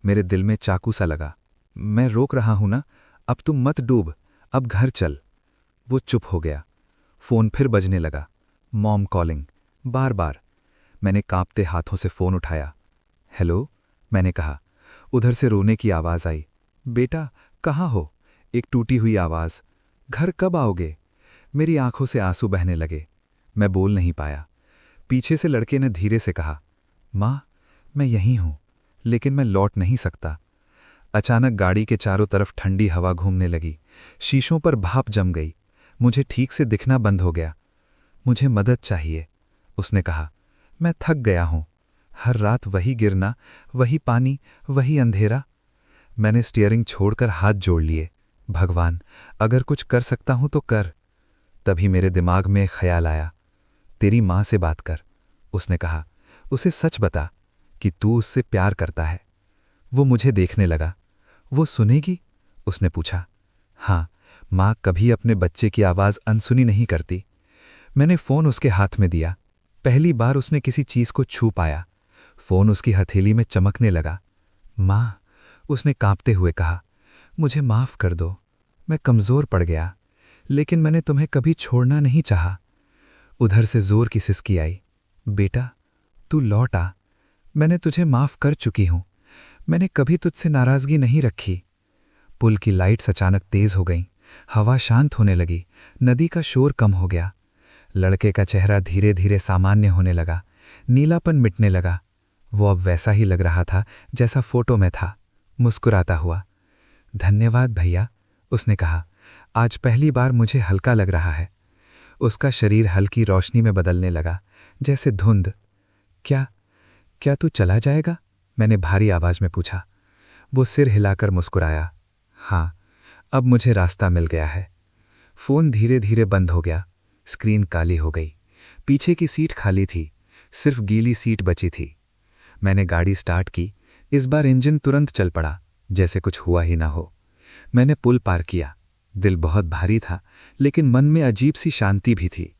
मेरे दिल में चाकू सा लगा। मैं रोक रहा हूं ना, अब तुम मत डूब, अब घर चल। वो चुप हो गया। फोन फिर बजने लगा। मॉम कॉलिंग, बार बार। मैंने कांपते हाथों से फोन उठाया। हेलो, मैंने कहा। उधर से रोने की आवाज आई। बेटा, कहाँ हो? एक टूटी हुई आवाज। घर कब आओगे? मेरी आंखों से आंसू बहने लगे। मैं बोल नहीं पाया। पीछे से लड़के ने धीरे से कहा, माँ, मैं यहीं हूं, लेकिन मैं लौट नहीं सकता। अचानक गाड़ी के चारों तरफ ठंडी हवा घूमने लगी। शीशों पर भाप जम गई। मुझे ठीक से दिखना बंद हो गया। मुझे मदद चाहिए, उसने कहा। मैं थक गया हूं। हर रात वही गिरना, वही पानी, वही अंधेरा। मैंने स्टीयरिंग छोड़कर हाथ जोड़ लिए। भगवान, अगर कुछ कर सकता हूं तो कर। तभी मेरे दिमाग में एक ख्याल आया। तेरी माँ से बात कर, उसने कहा। उसे सच बता कि तू उससे प्यार करता है। वो मुझे देखने लगा। वो सुनेगी? उसने पूछा। हाँ, माँ कभी अपने बच्चे की आवाज़ अनसुनी नहीं करती। मैंने फ़ोन उसके हाथ में दिया। पहली बार उसने किसी चीज़ को छू पाया। फ़ोन उसकी हथेली में चमकने लगा। माँ, उसने कांपते हुए कहा, मुझे माफ़ कर दो। मैं कमज़ोर पड़ गया, लेकिन मैंने तुम्हें कभी छोड़ना नहीं चाहा। उधर से जोर की सिसकी आई। बेटा, तू लौट आ। मैंने तुझे माफ़ कर चुकी हूं। मैंने कभी तुझसे नाराज़गी नहीं रखी। पुल की लाइट्स अचानक तेज हो गईं। हवा शांत होने लगी। नदी का शोर कम हो गया। लड़के का चेहरा धीरे धीरे सामान्य होने लगा। नीलापन मिटने लगा। वो अब वैसा ही लग रहा था जैसा फोटो में था, मुस्कुराता हुआ। धन्यवाद भैया, उसने कहा। आज पहली बार मुझे हल्का लग रहा है। उसका शरीर हल्की रोशनी में बदलने लगा, जैसे धुंध। क्या क्या तू चला जाएगा? मैंने भारी आवाज में पूछा। वो सिर हिलाकर मुस्कुराया। हाँ, अब मुझे रास्ता मिल गया है। फोन धीरे धीरे बंद हो गया। स्क्रीन काली हो गई। पीछे की सीट खाली थी, सिर्फ गीली सीट बची थी। मैंने गाड़ी स्टार्ट की। इस बार इंजन तुरंत चल पड़ा, जैसे कुछ हुआ ही ना हो। मैंने पुल पार किया। दिल बहुत भारी था, लेकिन मन में अजीब सी शांति भी थी।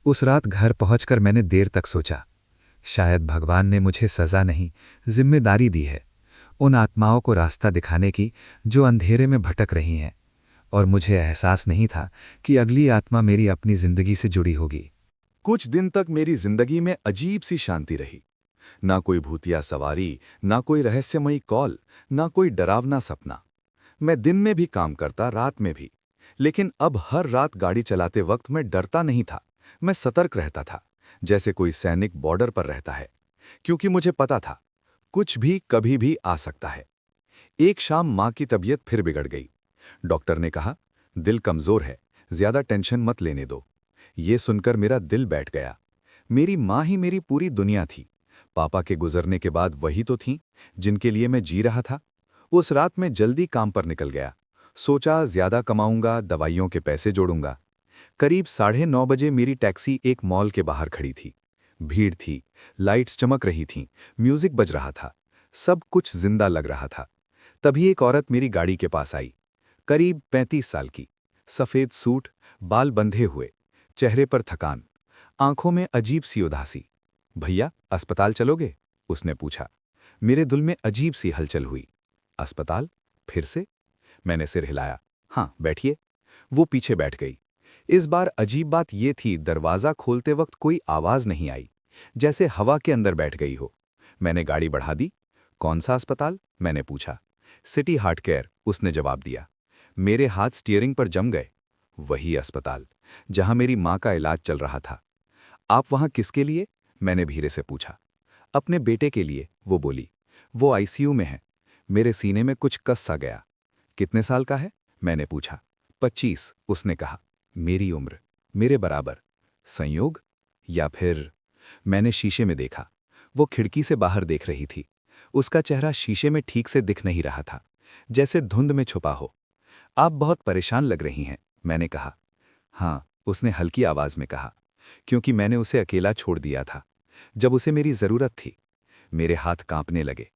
उस रात घर पहुंचकर मैंने देर तक सोचा, शायद भगवान ने मुझे सजा नहीं, जिम्मेदारी दी है, उन आत्माओं को रास्ता दिखाने की जो अंधेरे में भटक रही हैं। और मुझे एहसास नहीं था कि अगली आत्मा मेरी अपनी जिंदगी से जुड़ी होगी। कुछ दिन तक मेरी जिंदगी में अजीब सी शांति रही। ना कोई भूतिया सवारी, ना कोई रहस्यमयी कॉल, ना कोई डरावना सपना। मैं दिन में भी काम करता, रात में भी। लेकिन अब हर रात गाड़ी चलाते वक्त मैं डरता नहीं था। मैं सतर्क रहता था, जैसे कोई सैनिक बॉर्डर पर रहता है, क्योंकि मुझे पता था कुछ भी कभी भी आ सकता है। एक शाम माँ की तबीयत फिर बिगड़ गई। डॉक्टर ने कहा, दिल कमजोर है, ज्यादा टेंशन मत लेने दो। ये सुनकर मेरा दिल बैठ गया। मेरी माँ ही मेरी पूरी दुनिया थी। पापा के गुजरने के बाद वही तो थीं जिनके लिए मैं जी रहा था। उस रात मैं जल्दी काम पर निकल गया। सोचा ज्यादा कमाऊंगा, दवाइयों के पैसे जोड़ूंगा। करीब 9:30 बजे मेरी टैक्सी एक मॉल के बाहर खड़ी थी। भीड़ थी, लाइट्स चमक रही थीं, म्यूजिक बज रहा था, सब कुछ जिंदा लग रहा था। तभी एक औरत मेरी गाड़ी के पास आई। करीब 35 साल की, सफेद सूट, बाल बंधे हुए, चेहरे पर थकान, आंखों में अजीब सी उदासी। भैया, अस्पताल चलोगे? उसने पूछा। मेरे दिल में अजीब सी हलचल हुई। अस्पताल? फिर से? मैंने सिर हिलाया। हाँ, बैठिए। वो पीछे बैठ गई। इस बार अजीब बात ये थी, दरवाज़ा खोलते वक्त कोई आवाज़ नहीं आई, जैसे हवा के अंदर बैठ गई हो। मैंने गाड़ी बढ़ा दी। कौन सा अस्पताल? मैंने पूछा। सिटी हार्ट केयर, उसने जवाब दिया। मेरे हाथ स्टीयरिंग पर जम गए। वही अस्पताल जहां मेरी मां का इलाज चल रहा था। आप वहां किसके लिए? मैंने धीरे से पूछा। अपने बेटे के लिए, वो बोली। वो आईसीयू में है। मेरे सीने में कुछ कस सा गया। कितने साल का है? मैंने पूछा। 25, उसने कहा। मेरी उम्र, मेरे बराबर। संयोग? या फिर? मैंने शीशे में देखा। वो खिड़की से बाहर देख रही थी। उसका चेहरा शीशे में ठीक से दिख नहीं रहा था, जैसे धुंध में छुपा हो। आप बहुत परेशान लग रही हैं, मैंने कहा। हाँ, उसने हल्की आवाज में कहा, क्योंकि मैंने उसे अकेला छोड़ दिया था जब उसे मेरी जरूरत थी। मेरे हाथ कांपने लगे।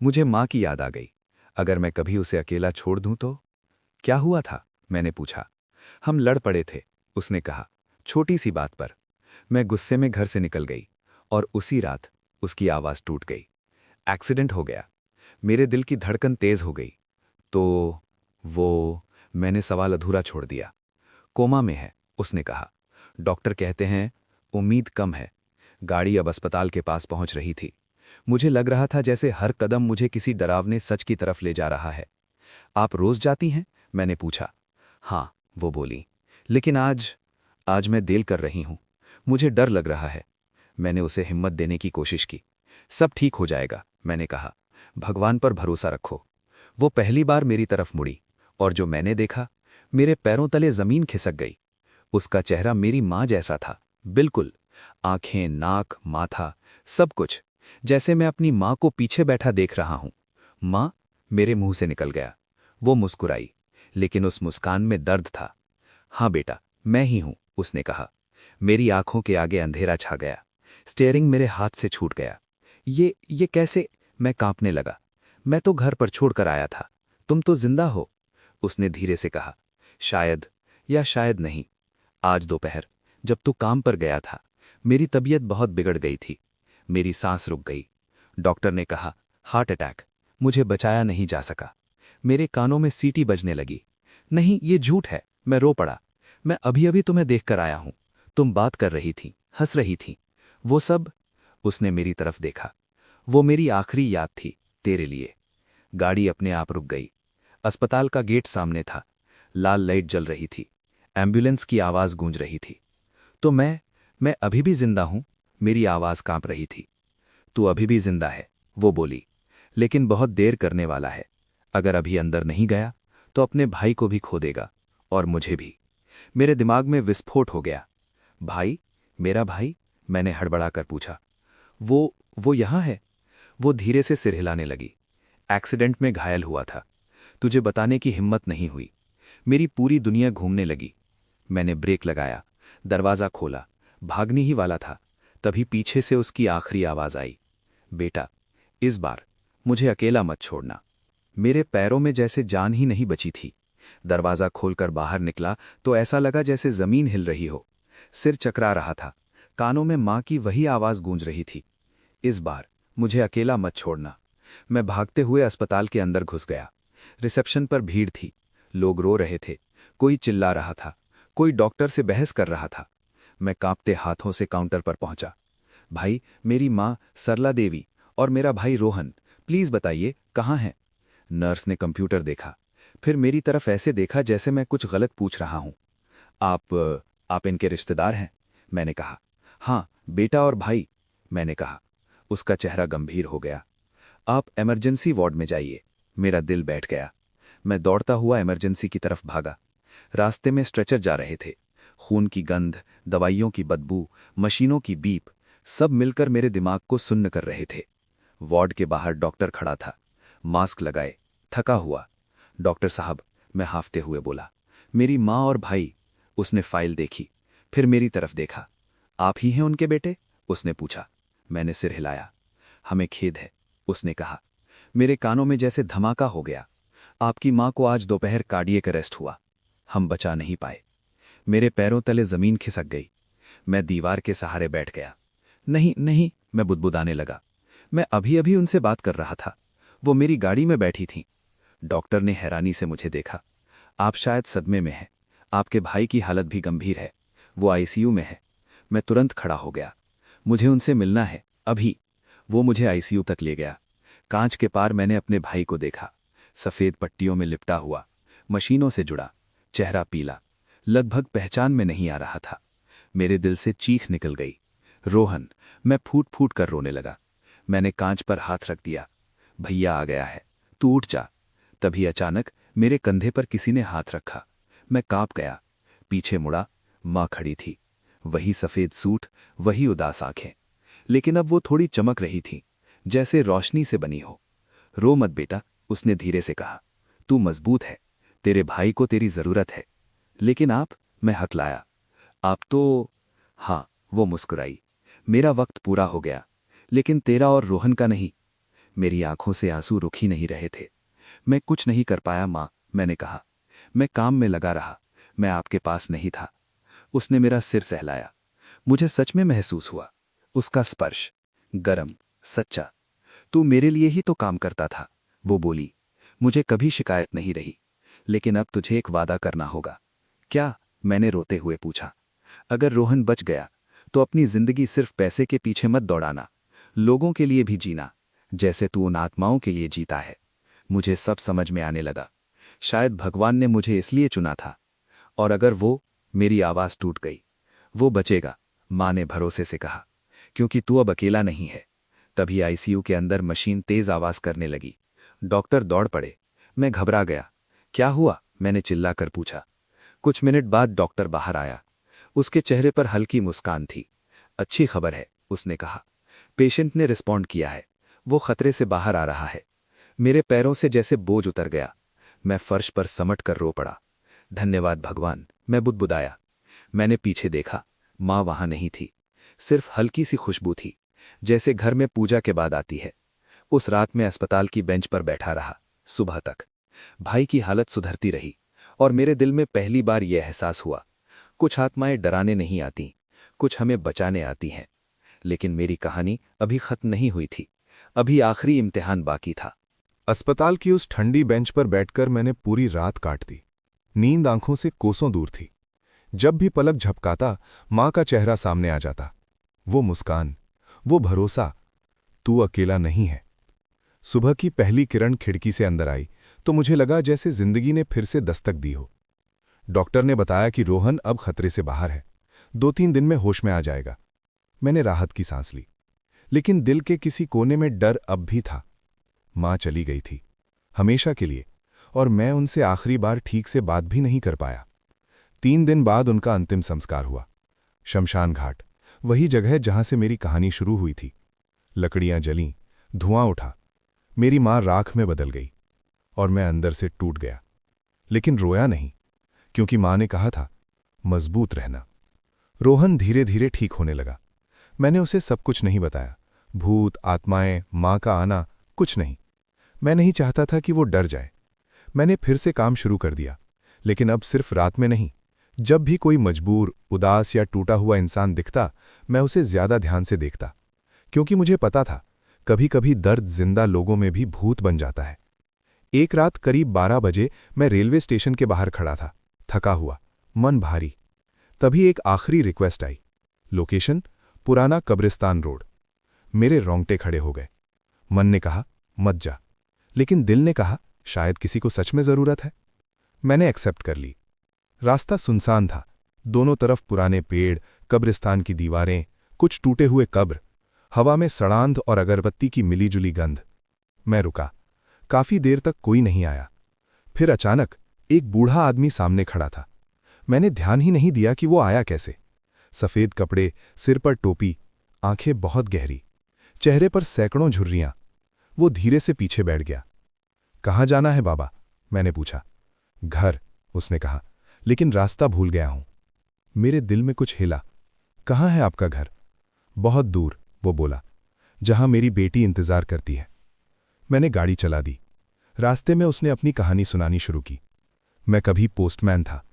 मुझे मां की याद आ गई। अगर मैं कभी उसे अकेला छोड़ दूं तो? क्या हुआ था? मैंने पूछा। हम लड़ पड़े थे, उसने कहा, छोटी सी बात पर। मैं गुस्से में घर से निकल गई और उसी रात उसकी आवाज टूट गई। एक्सीडेंट हो गया। मेरे दिल की धड़कन तेज हो गई। तो वो? मैंने सवाल अधूरा छोड़ दिया। कोमा में है, उसने कहा। डॉक्टर कहते हैं उम्मीद कम है। गाड़ी अब अस्पताल के पास पहुंच रही थी। मुझे लग रहा था जैसे हर कदम मुझे किसी डरावने सच की तरफ ले जा रहा है। आप रोज जाती हैं? मैंने पूछा। हाँ, वो बोली, लेकिन आज मैं देर कर रही हूं। मुझे डर लग रहा है। मैंने उसे हिम्मत देने की कोशिश की। सब ठीक हो जाएगा, मैंने कहा। भगवान पर भरोसा रखो। वो पहली बार मेरी तरफ मुड़ी, और जो मैंने देखा, मेरे पैरों तले जमीन खिसक गई। उसका चेहरा मेरी मां जैसा था, बिल्कुल। आंखें, नाक, माथा, सब कुछ जैसे मैं अपनी मां को पीछे बैठा देख रहा हूं। मां? मेरे मुंह से निकल गया। वो मुस्कुराई, लेकिन उस मुस्कान में दर्द था। हाँ बेटा, मैं ही हूं, उसने कहा। मेरी आंखों के आगे अंधेरा छा गया। स्टीयरिंग मेरे हाथ से छूट गया। ये कैसे? मैं कांपने लगा। मैं तो घर पर छोड़कर आया था। तुम तो जिंदा हो, उसने धीरे से कहा। शायद, या शायद नहीं। आज दोपहर जब तू काम पर गया था, मेरी तबीयत बहुत बिगड़ गई थी। मेरी सांस रुक गई। डॉक्टर ने कहा हार्ट अटैक। मुझे बचाया नहीं जा सका। मेरे कानों में सीटी बजने लगी। नहीं, ये झूठ है। मैं रो पड़ा। मैं अभी अभी तुम्हें देखकर आया हूं। तुम बात कर रही थी, हंस रही थी। वो सब? उसने मेरी तरफ देखा। वो मेरी आखिरी याद थी, तेरे लिए। गाड़ी अपने आप रुक गई। अस्पताल का गेट सामने था। लाल लाइट जल रही थी। एम्बुलेंस की आवाज गूंज रही थी। तो मैं अभी भी जिंदा हूं, मेरी आवाज कांप रही थी। तू अभी भी जिंदा है, वो बोली, लेकिन बहुत देर करने वाला है। अगर अभी अंदर नहीं गया तो अपने भाई को भी खो देगा, और मुझे भी। मेरे दिमाग में विस्फोट हो गया। भाई? मेरा भाई? मैंने हड़बड़ाकर पूछा। वो यहां है। वो धीरे से सिर हिलाने लगी। एक्सीडेंट में घायल हुआ था। तुझे बताने की हिम्मत नहीं हुई। मेरी पूरी दुनिया घूमने लगी। मैंने ब्रेक लगाया, दरवाजा खोला, भागने ही वाला था, तभी पीछे से उसकी आखिरी आवाज आई। बेटा, इस बार मुझे अकेला मत छोड़ना। मेरे पैरों में जैसे जान ही नहीं बची थी। दरवाजा खोलकर बाहर निकला तो ऐसा लगा जैसे जमीन हिल रही हो। सिर चकरा रहा था। कानों में मां की वही आवाज गूंज रही थी, इस बार मुझे अकेला मत छोड़ना। मैं भागते हुए अस्पताल के अंदर घुस गया। रिसेप्शन पर भीड़ थी। लोग रो रहे थे, कोई चिल्ला रहा था, कोई डॉक्टर से बहस कर रहा था। मैं कांपते हाथों से काउंटर पर पहुंचा। भाई, मेरी मां सरला देवी और मेरा भाई रोहन, प्लीज बताइए कहाँ हैं? नर्स ने कंप्यूटर देखा, फिर मेरी तरफ ऐसे देखा जैसे मैं कुछ गलत पूछ रहा हूं। आप इनके रिश्तेदार हैं? मैंने कहा। हाँ, बेटा और भाई, मैंने कहा। उसका चेहरा गंभीर हो गया। आप इमरजेंसी वार्ड में जाइए। मेरा दिल बैठ गया। मैं दौड़ता हुआ इमरजेंसी की तरफ भागा। रास्ते में स्ट्रेचर जा रहे थे। खून की गंध, दवाइयों की बदबू, मशीनों की बीप, सब मिलकर मेरे दिमाग को सुन्न कर रहे थे। वार्ड के बाहर डॉक्टर खड़ा था, मास्क लगाए, थका हुआ। डॉक्टर साहब, मैं हाफते हुए बोला, मेरी माँ और भाई। उसने फाइल देखी, फिर मेरी तरफ देखा। आप ही हैं उनके बेटे? उसने पूछा। मैंने सिर हिलाया। हमें खेद है, उसने कहा। मेरे कानों में जैसे धमाका हो गया। आपकी मां को आज दोपहर कार्डियक अरेस्ट हुआ। हम बचा नहीं पाए। मेरे पैरों तले जमीन खिसक गई। मैं दीवार के सहारे बैठ गया। नहीं नहीं, मैं बुदबुदाने लगा। मैं अभी अभी उनसे बात कर रहा था। वो मेरी गाड़ी में बैठी थीं। डॉक्टर ने हैरानी से मुझे देखा। आप शायद सदमे में हैं। आपके भाई की हालत भी गंभीर है, वो आईसीयू में है। मैं तुरंत खड़ा हो गया। मुझे उनसे मिलना है, अभी। वो मुझे आईसीयू तक ले गया। कांच के पार मैंने अपने भाई को देखा, सफ़ेद पट्टियों में लिपटा हुआ, मशीनों से जुड़ा, चेहरा पीला, लगभग पहचान में नहीं आ रहा था। मेरे दिल से चीख निकल गई, रोहन। मैं फूट फूट कर रोने लगा। मैंने कांच पर हाथ रख दिया। भैया आ गया है, तू उठ जा। तभी अचानक मेरे कंधे पर किसी ने हाथ रखा। मैं कांप गया। पीछे मुड़ा, माँ खड़ी थी। वही सफ़ेद सूट, वही उदास आंखें, लेकिन अब वो थोड़ी चमक रही थी, जैसे रोशनी से बनी हो। रो मत बेटा, उसने धीरे से कहा। तू मजबूत है, तेरे भाई को तेरी जरूरत है। लेकिन आप, मैं हकलाया। आप तो। हाँ, वो मुस्कुराई। मेरा वक्त पूरा हो गया, लेकिन तेरा और रोहन का नहीं। मेरी आंखों से आंसू रुक ही नहीं रहे थे। मैं कुछ नहीं कर पाया माँ, मैंने कहा। मैं काम में लगा रहा, मैं आपके पास नहीं था। उसने मेरा सिर सहलाया। मुझे सच में महसूस हुआ, उसका स्पर्श, गरम, सच्चा। तू मेरे लिए ही तो काम करता था, वो बोली। मुझे कभी शिकायत नहीं रही। लेकिन अब तुझे एक वादा करना होगा। क्या? मैंने रोते हुए पूछा। अगर रोहन बच गया तो अपनी जिंदगी सिर्फ पैसे के पीछे मत दौड़ाना, लोगों के लिए भी जीना, जैसे तू उन आत्माओं के लिए जीता है। मुझे सब समझ में आने लगा। शायद भगवान ने मुझे इसलिए चुना था। और अगर वो, मेरी आवाज टूट गई, वो बचेगा, माँ ने भरोसे से कहा, क्योंकि तू अब अकेला नहीं है। तभी आईसीयू के अंदर मशीन तेज आवाज करने लगी। डॉक्टर दौड़ पड़े। मैं घबरा गया। क्या हुआ? मैंने चिल्लाकर पूछा। कुछ मिनट बाद डॉक्टर बाहर आया। उसके चेहरे पर हल्की मुस्कान थी। अच्छी खबर है, उसने कहा। पेशेंट ने रिस्पॉन्ड किया है, वो खतरे से बाहर आ रहा है। मेरे पैरों से जैसे बोझ उतर गया। मैं फर्श पर समट कर रो पड़ा। धन्यवाद भगवान, मैं बुदबुदाया। मैंने पीछे देखा, माँ वहां नहीं थी। सिर्फ हल्की सी खुशबू थी, जैसे घर में पूजा के बाद आती है। उस रात में अस्पताल की बेंच पर बैठा रहा, सुबह तक। भाई की हालत सुधरती रही, और मेरे दिल में पहली बार यह एहसास हुआ, कुछ आत्माएं डराने नहीं आती, कुछ हमें बचाने आती हैं। लेकिन मेरी कहानी अभी खत्म नहीं हुई थी। अभी आखिरी इम्तिहान बाकी था। अस्पताल की उस ठंडी बेंच पर बैठकर मैंने पूरी रात काट दी। नींद आंखों से कोसों दूर थी। जब भी पलक झपकाता, माँ का चेहरा सामने आ जाता। वो मुस्कान, वो भरोसा, तू अकेला नहीं है। सुबह की पहली किरण खिड़की से अंदर आई तो मुझे लगा जैसे जिंदगी ने फिर से दस्तक दी हो। डॉक्टर ने बताया कि रोहन अब खतरे से बाहर है, 2-3 दिन में होश में आ जाएगा। मैंने राहत की सांस ली, लेकिन दिल के किसी कोने में डर अब भी था। माँ चली गई थी, हमेशा के लिए, और मैं उनसे आखिरी बार ठीक से बात भी नहीं कर पाया। 3 दिन बाद उनका अंतिम संस्कार हुआ। शमशान घाट, वही जगह जहां से मेरी कहानी शुरू हुई थी। लकड़ियां जलीं, धुआं उठा, मेरी माँ राख में बदल गई, और मैं अंदर से टूट गया। लेकिन रोया नहीं, क्योंकि माँ ने कहा था, मजबूत रहना। रोहन धीरे धीरे ठीक होने लगा। मैंने उसे सब कुछ नहीं बताया, भूत, आत्माएं, माँ का आना, कुछ नहीं। मैं नहीं चाहता था कि वो डर जाए। मैंने फिर से काम शुरू कर दिया, लेकिन अब सिर्फ रात में नहीं। जब भी कोई मजबूर, उदास या टूटा हुआ इंसान दिखता, मैं उसे ज्यादा ध्यान से देखता, क्योंकि मुझे पता था कभी कभी दर्द जिंदा लोगों में भी भूत बन जाता है। एक रात करीब 12 बजे मैं रेलवे स्टेशन के बाहर खड़ा था, थका हुआ, मन भारी। तभी एक आखिरी रिक्वेस्ट आई। लोकेशन, पुराना कब्रिस्तान रोड। मेरे रोंगटे खड़े हो गए। मन ने कहा, मत जा, लेकिन दिल ने कहा, शायद किसी को सच में जरूरत है। मैंने एक्सेप्ट कर ली। रास्ता सुनसान था, दोनों तरफ पुराने पेड़, कब्रिस्तान की दीवारें, कुछ टूटे हुए कब्र, हवा में सड़ांध और अगरबत्ती की मिलीजुली गंध। मैं रुका। काफी देर तक कोई नहीं आया। फिर अचानक एक बूढ़ा आदमी सामने खड़ा था। मैंने ध्यान ही नहीं दिया कि वो आया कैसे। सफेद कपड़े, सिर पर टोपी, आंखें बहुत गहरी, चेहरे पर सैकड़ों झुर्रियां। वो धीरे से पीछे बैठ गया। कहाँ जाना है बाबा? मैंने पूछा। घर, उसने कहा, लेकिन रास्ता भूल गया हूं। मेरे दिल में कुछ हिला। कहाँ है आपका घर? बहुत दूर, वो बोला, जहां मेरी बेटी इंतजार करती है। मैंने गाड़ी चला दी। रास्ते में उसने अपनी कहानी सुनानी शुरू की। मैं कभी पोस्टमैन था,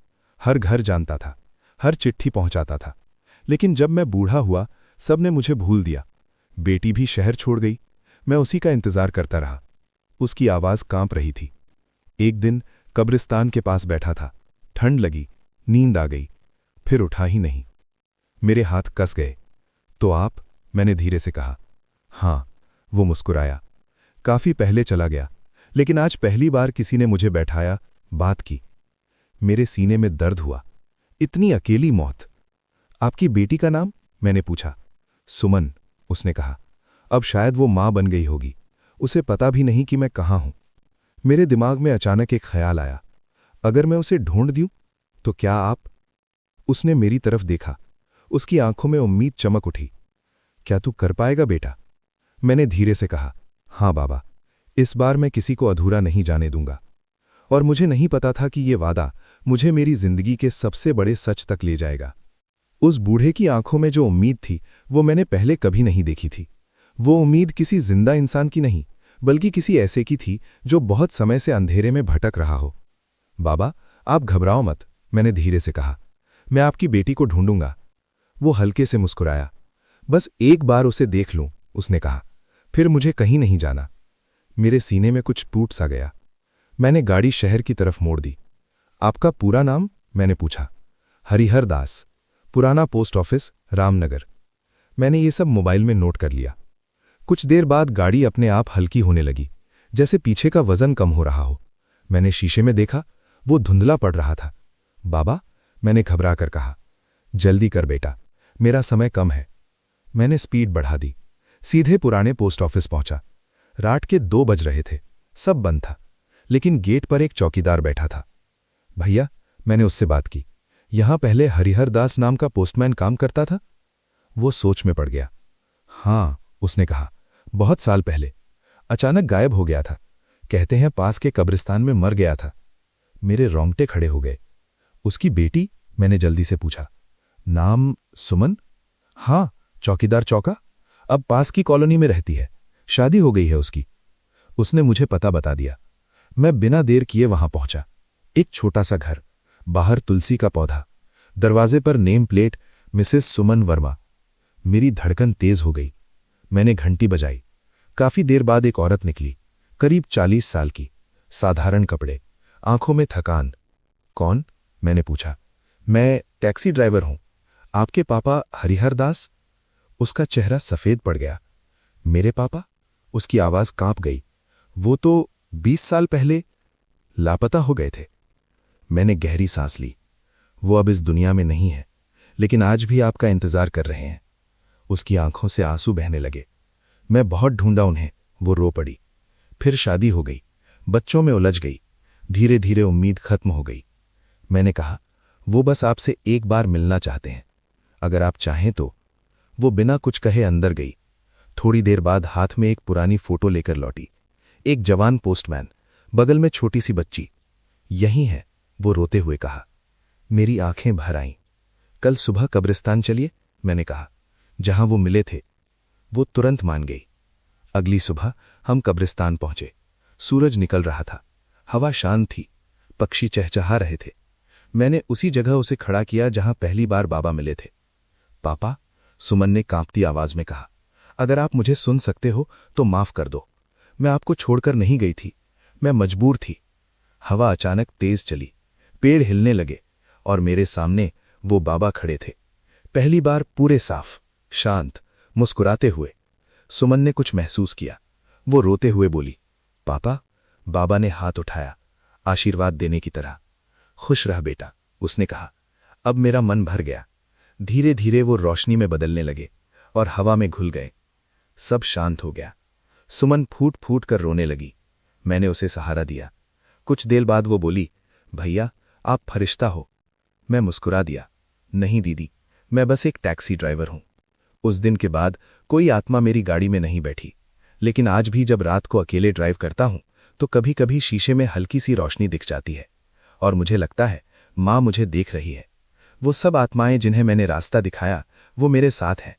हर घर जानता था, हर चिट्ठी पहुंचाता था, लेकिन जब मैं बूढ़ा हुआ सबने मुझे भूल दिया। बेटी भी शहर छोड़ गई, मैं उसी का इंतजार करता रहा। उसकी आवाज कांप रही थी। एक दिन कब्रिस्तान के पास बैठा था। ठंड लगी, नींद आ गई, फिर उठा ही नहीं। मेरे हाथ कस गए। तो आप? मैंने धीरे से कहा। हाँ, वो मुस्कुराया। काफी पहले चला गया, लेकिन आज पहली बार किसी ने मुझे बैठाया, बात की। मेरे सीने में दर्द हुआ। इतनी अकेली मौत। आपकी बेटी का नाम? मैंने पूछा। सुमन, उसने कहा। अब शायद वो मां बन गई होगी। उसे पता भी नहीं कि मैं कहाँ हूं। मेरे दिमाग में अचानक एक ख्याल आया, अगर मैं उसे ढूंढ दूं तो क्या आप? उसने मेरी तरफ देखा। उसकी आंखों में उम्मीद चमक उठी। क्या तू कर पाएगा बेटा? मैंने धीरे से कहा, हां बाबा, इस बार मैं किसी को अधूरा नहीं जाने दूंगा। और मुझे नहीं पता था कि ये वादा मुझे मेरी जिंदगी के सबसे बड़े सच तक ले जाएगा। उस बूढ़े की आंखों में जो उम्मीद थी वो मैंने पहले कभी नहीं देखी थी। वो उम्मीद किसी जिंदा इंसान की नहीं, बल्कि किसी ऐसे की थी जो बहुत समय से अंधेरे में भटक रहा हो। बाबा, आप घबराओ मत, मैंने धीरे से कहा। मैं आपकी बेटी को ढूंढूंगा। वो हल्के से मुस्कुराया। बस एक बार उसे देख लूं, उसने कहा। फिर मुझे कहीं नहीं जाना। मेरे सीने में कुछ टूट सा गया। मैंने गाड़ी शहर की तरफ मोड़ दी। आपका पूरा नाम? मैंने पूछा। हरिहर दास, पुराना पोस्ट ऑफिस, रामनगर। मैंने ये सब मोबाइल में नोट कर लिया। कुछ देर बाद गाड़ी अपने आप हल्की होने लगी, जैसे पीछे का वजन कम हो रहा हो। मैंने शीशे में देखा, वो धुंधला पड़ रहा था। बाबा, मैंने घबरा कर कहा। जल्दी कर बेटा, मेरा समय कम है। मैंने स्पीड बढ़ा दी। सीधे पुराने पोस्ट ऑफिस पहुंचा। रात के 2 बज रहे थे। सब बंद था, लेकिन गेट पर एक चौकीदार बैठा था। भैया, मैंने उससे बात की, यहां पहले हरिहर दास नाम का पोस्टमैन काम करता था? वो सोच में पड़ गया। हाँ, उसने कहा, बहुत साल पहले। अचानक गायब हो गया था। कहते हैं पास के कब्रिस्तान में मर गया था। मेरे रोंगटे खड़े हो गए। उसकी बेटी? मैंने जल्दी से पूछा। नाम सुमन? हाँ, चौकीदार चौका। अब पास की कॉलोनी में रहती है। शादी हो गई है उसकी। उसने मुझे पता बता दिया। मैं बिना देर किए वहां पहुंचा। एक छोटा सा घर, बाहर तुलसी का पौधा, दरवाजे पर नेम प्लेट मिसेस सुमन वर्मा। मेरी धड़कन तेज हो गई। मैंने घंटी बजाई। काफी देर बाद एक औरत निकली, करीब 40 साल की, साधारण कपड़े, आंखों में थकान। कौन? मैंने पूछा। मैं टैक्सी ड्राइवर हूं। आपके पापा हरिहर दास? उसका चेहरा सफेद पड़ गया। मेरे पापा? उसकी आवाज कांप गई। वो तो 20 साल पहले लापता हो गए थे। मैंने गहरी सांस ली। वो अब इस दुनिया में नहीं है, लेकिन आज भी आपका इंतजार कर रहे हैं। उसकी आंखों से आंसू बहने लगे। मैं बहुत ढूंढा उन्हें। वो रो पड़ी। फिर शादी हो गई, बच्चों में उलझ गई। धीरे धीरे उम्मीद खत्म हो गई। मैंने कहा, वो बस आपसे एक बार मिलना चाहते हैं, अगर आप चाहें तो। वो बिना कुछ कहे अंदर गई। थोड़ी देर बाद हाथ में एक पुरानी फोटो लेकर लौटी। एक जवान पोस्टमैन, बगल में छोटी सी बच्ची। यही है, वो रोते हुए कहा। मेरी आंखें भर आईं। कल सुबह कब्रिस्तान चलिए, मैंने कहा, जहां वो मिले थे। वो तुरंत मान गई। अगली सुबह हम कब्रिस्तान पहुंचे। सूरज निकल रहा था। हवा शांत थी। पक्षी चहचहा रहे थे। मैंने उसी जगह उसे खड़ा किया जहां पहली बार बाबा मिले थे। पापा, सुमन ने कांपती आवाज में कहा, अगर आप मुझे सुन सकते हो तो माफ कर दो। मैं आपको छोड़कर नहीं गई थी, मैं मजबूर थी। हवा अचानक तेज चली, पेड़ हिलने लगे और मेरे सामने वो बाबा खड़े थे। पहली बार पूरे साफ, शांत, मुस्कुराते हुए। सुमन ने कुछ महसूस किया। वो रोते हुए बोली, पापा। बाबा ने हाथ उठाया, आशीर्वाद देने की तरह। खुश रह बेटा, उसने कहा। अब मेरा मन भर गया। धीरे धीरे वो रोशनी में बदलने लगे और हवा में घुल गए। सब शांत हो गया। सुमन फूट फूट कर रोने लगी। मैंने उसे सहारा दिया। कुछ देर बाद वो बोली, भैया, आप फरिश्ता हो। मैं मुस्कुरा दिया। नहीं दीदी, मैं बस एक टैक्सी ड्राइवर हूं। उस दिन के बाद कोई आत्मा मेरी गाड़ी में नहीं बैठी, लेकिन आज भी जब रात को अकेले ड्राइव करता हूं तो कभी कभी शीशे में हल्की सी रोशनी दिख जाती है और मुझे लगता है मां मुझे देख रही है। वो सब आत्माएं जिन्हें मैंने रास्ता दिखाया, वो मेरे साथ हैं।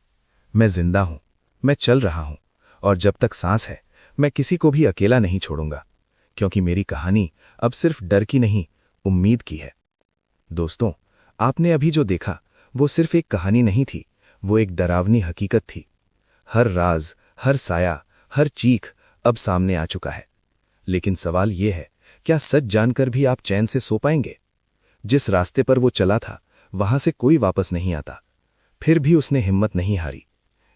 मैं जिंदा हूं, मैं चल रहा हूं, और जब तक सांस है मैं किसी को भी अकेला नहीं छोड़ूंगा, क्योंकि मेरी कहानी अब सिर्फ डर की नहीं, उम्मीद की है। दोस्तों, आपने अभी जो देखा वो सिर्फ एक कहानी नहीं थी, वो एक डरावनी हकीकत थी। हर राज, हर साया, हर चीख अब सामने आ चुका है। लेकिन सवाल ये है क्या सच जानकर भी आप चैन से सो पाएंगे? जिस रास्ते पर वो चला था वहां से कोई वापस नहीं आता। फिर भी उसने हिम्मत नहीं हारी।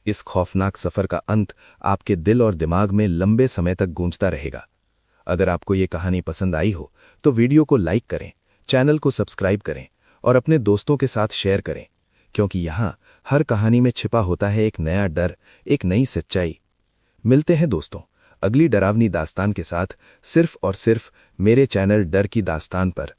इस खौफनाक सफर का अंत आपके दिल और दिमाग में लंबे समय तक गूंजता रहेगा। अगर आपको ये कहानी पसंद आई हो तो वीडियो को लाइक करें, चैनल को सब्सक्राइब करें और अपने दोस्तों के साथ शेयर करें, क्योंकि यहाँ हर कहानी में छिपा होता है एक नया डर, एक नई सच्चाई। मिलते हैं दोस्तों अगली डरावनी दास्तान के साथ, सिर्फ और सिर्फ मेरे चैनल डर की दास्तान पर।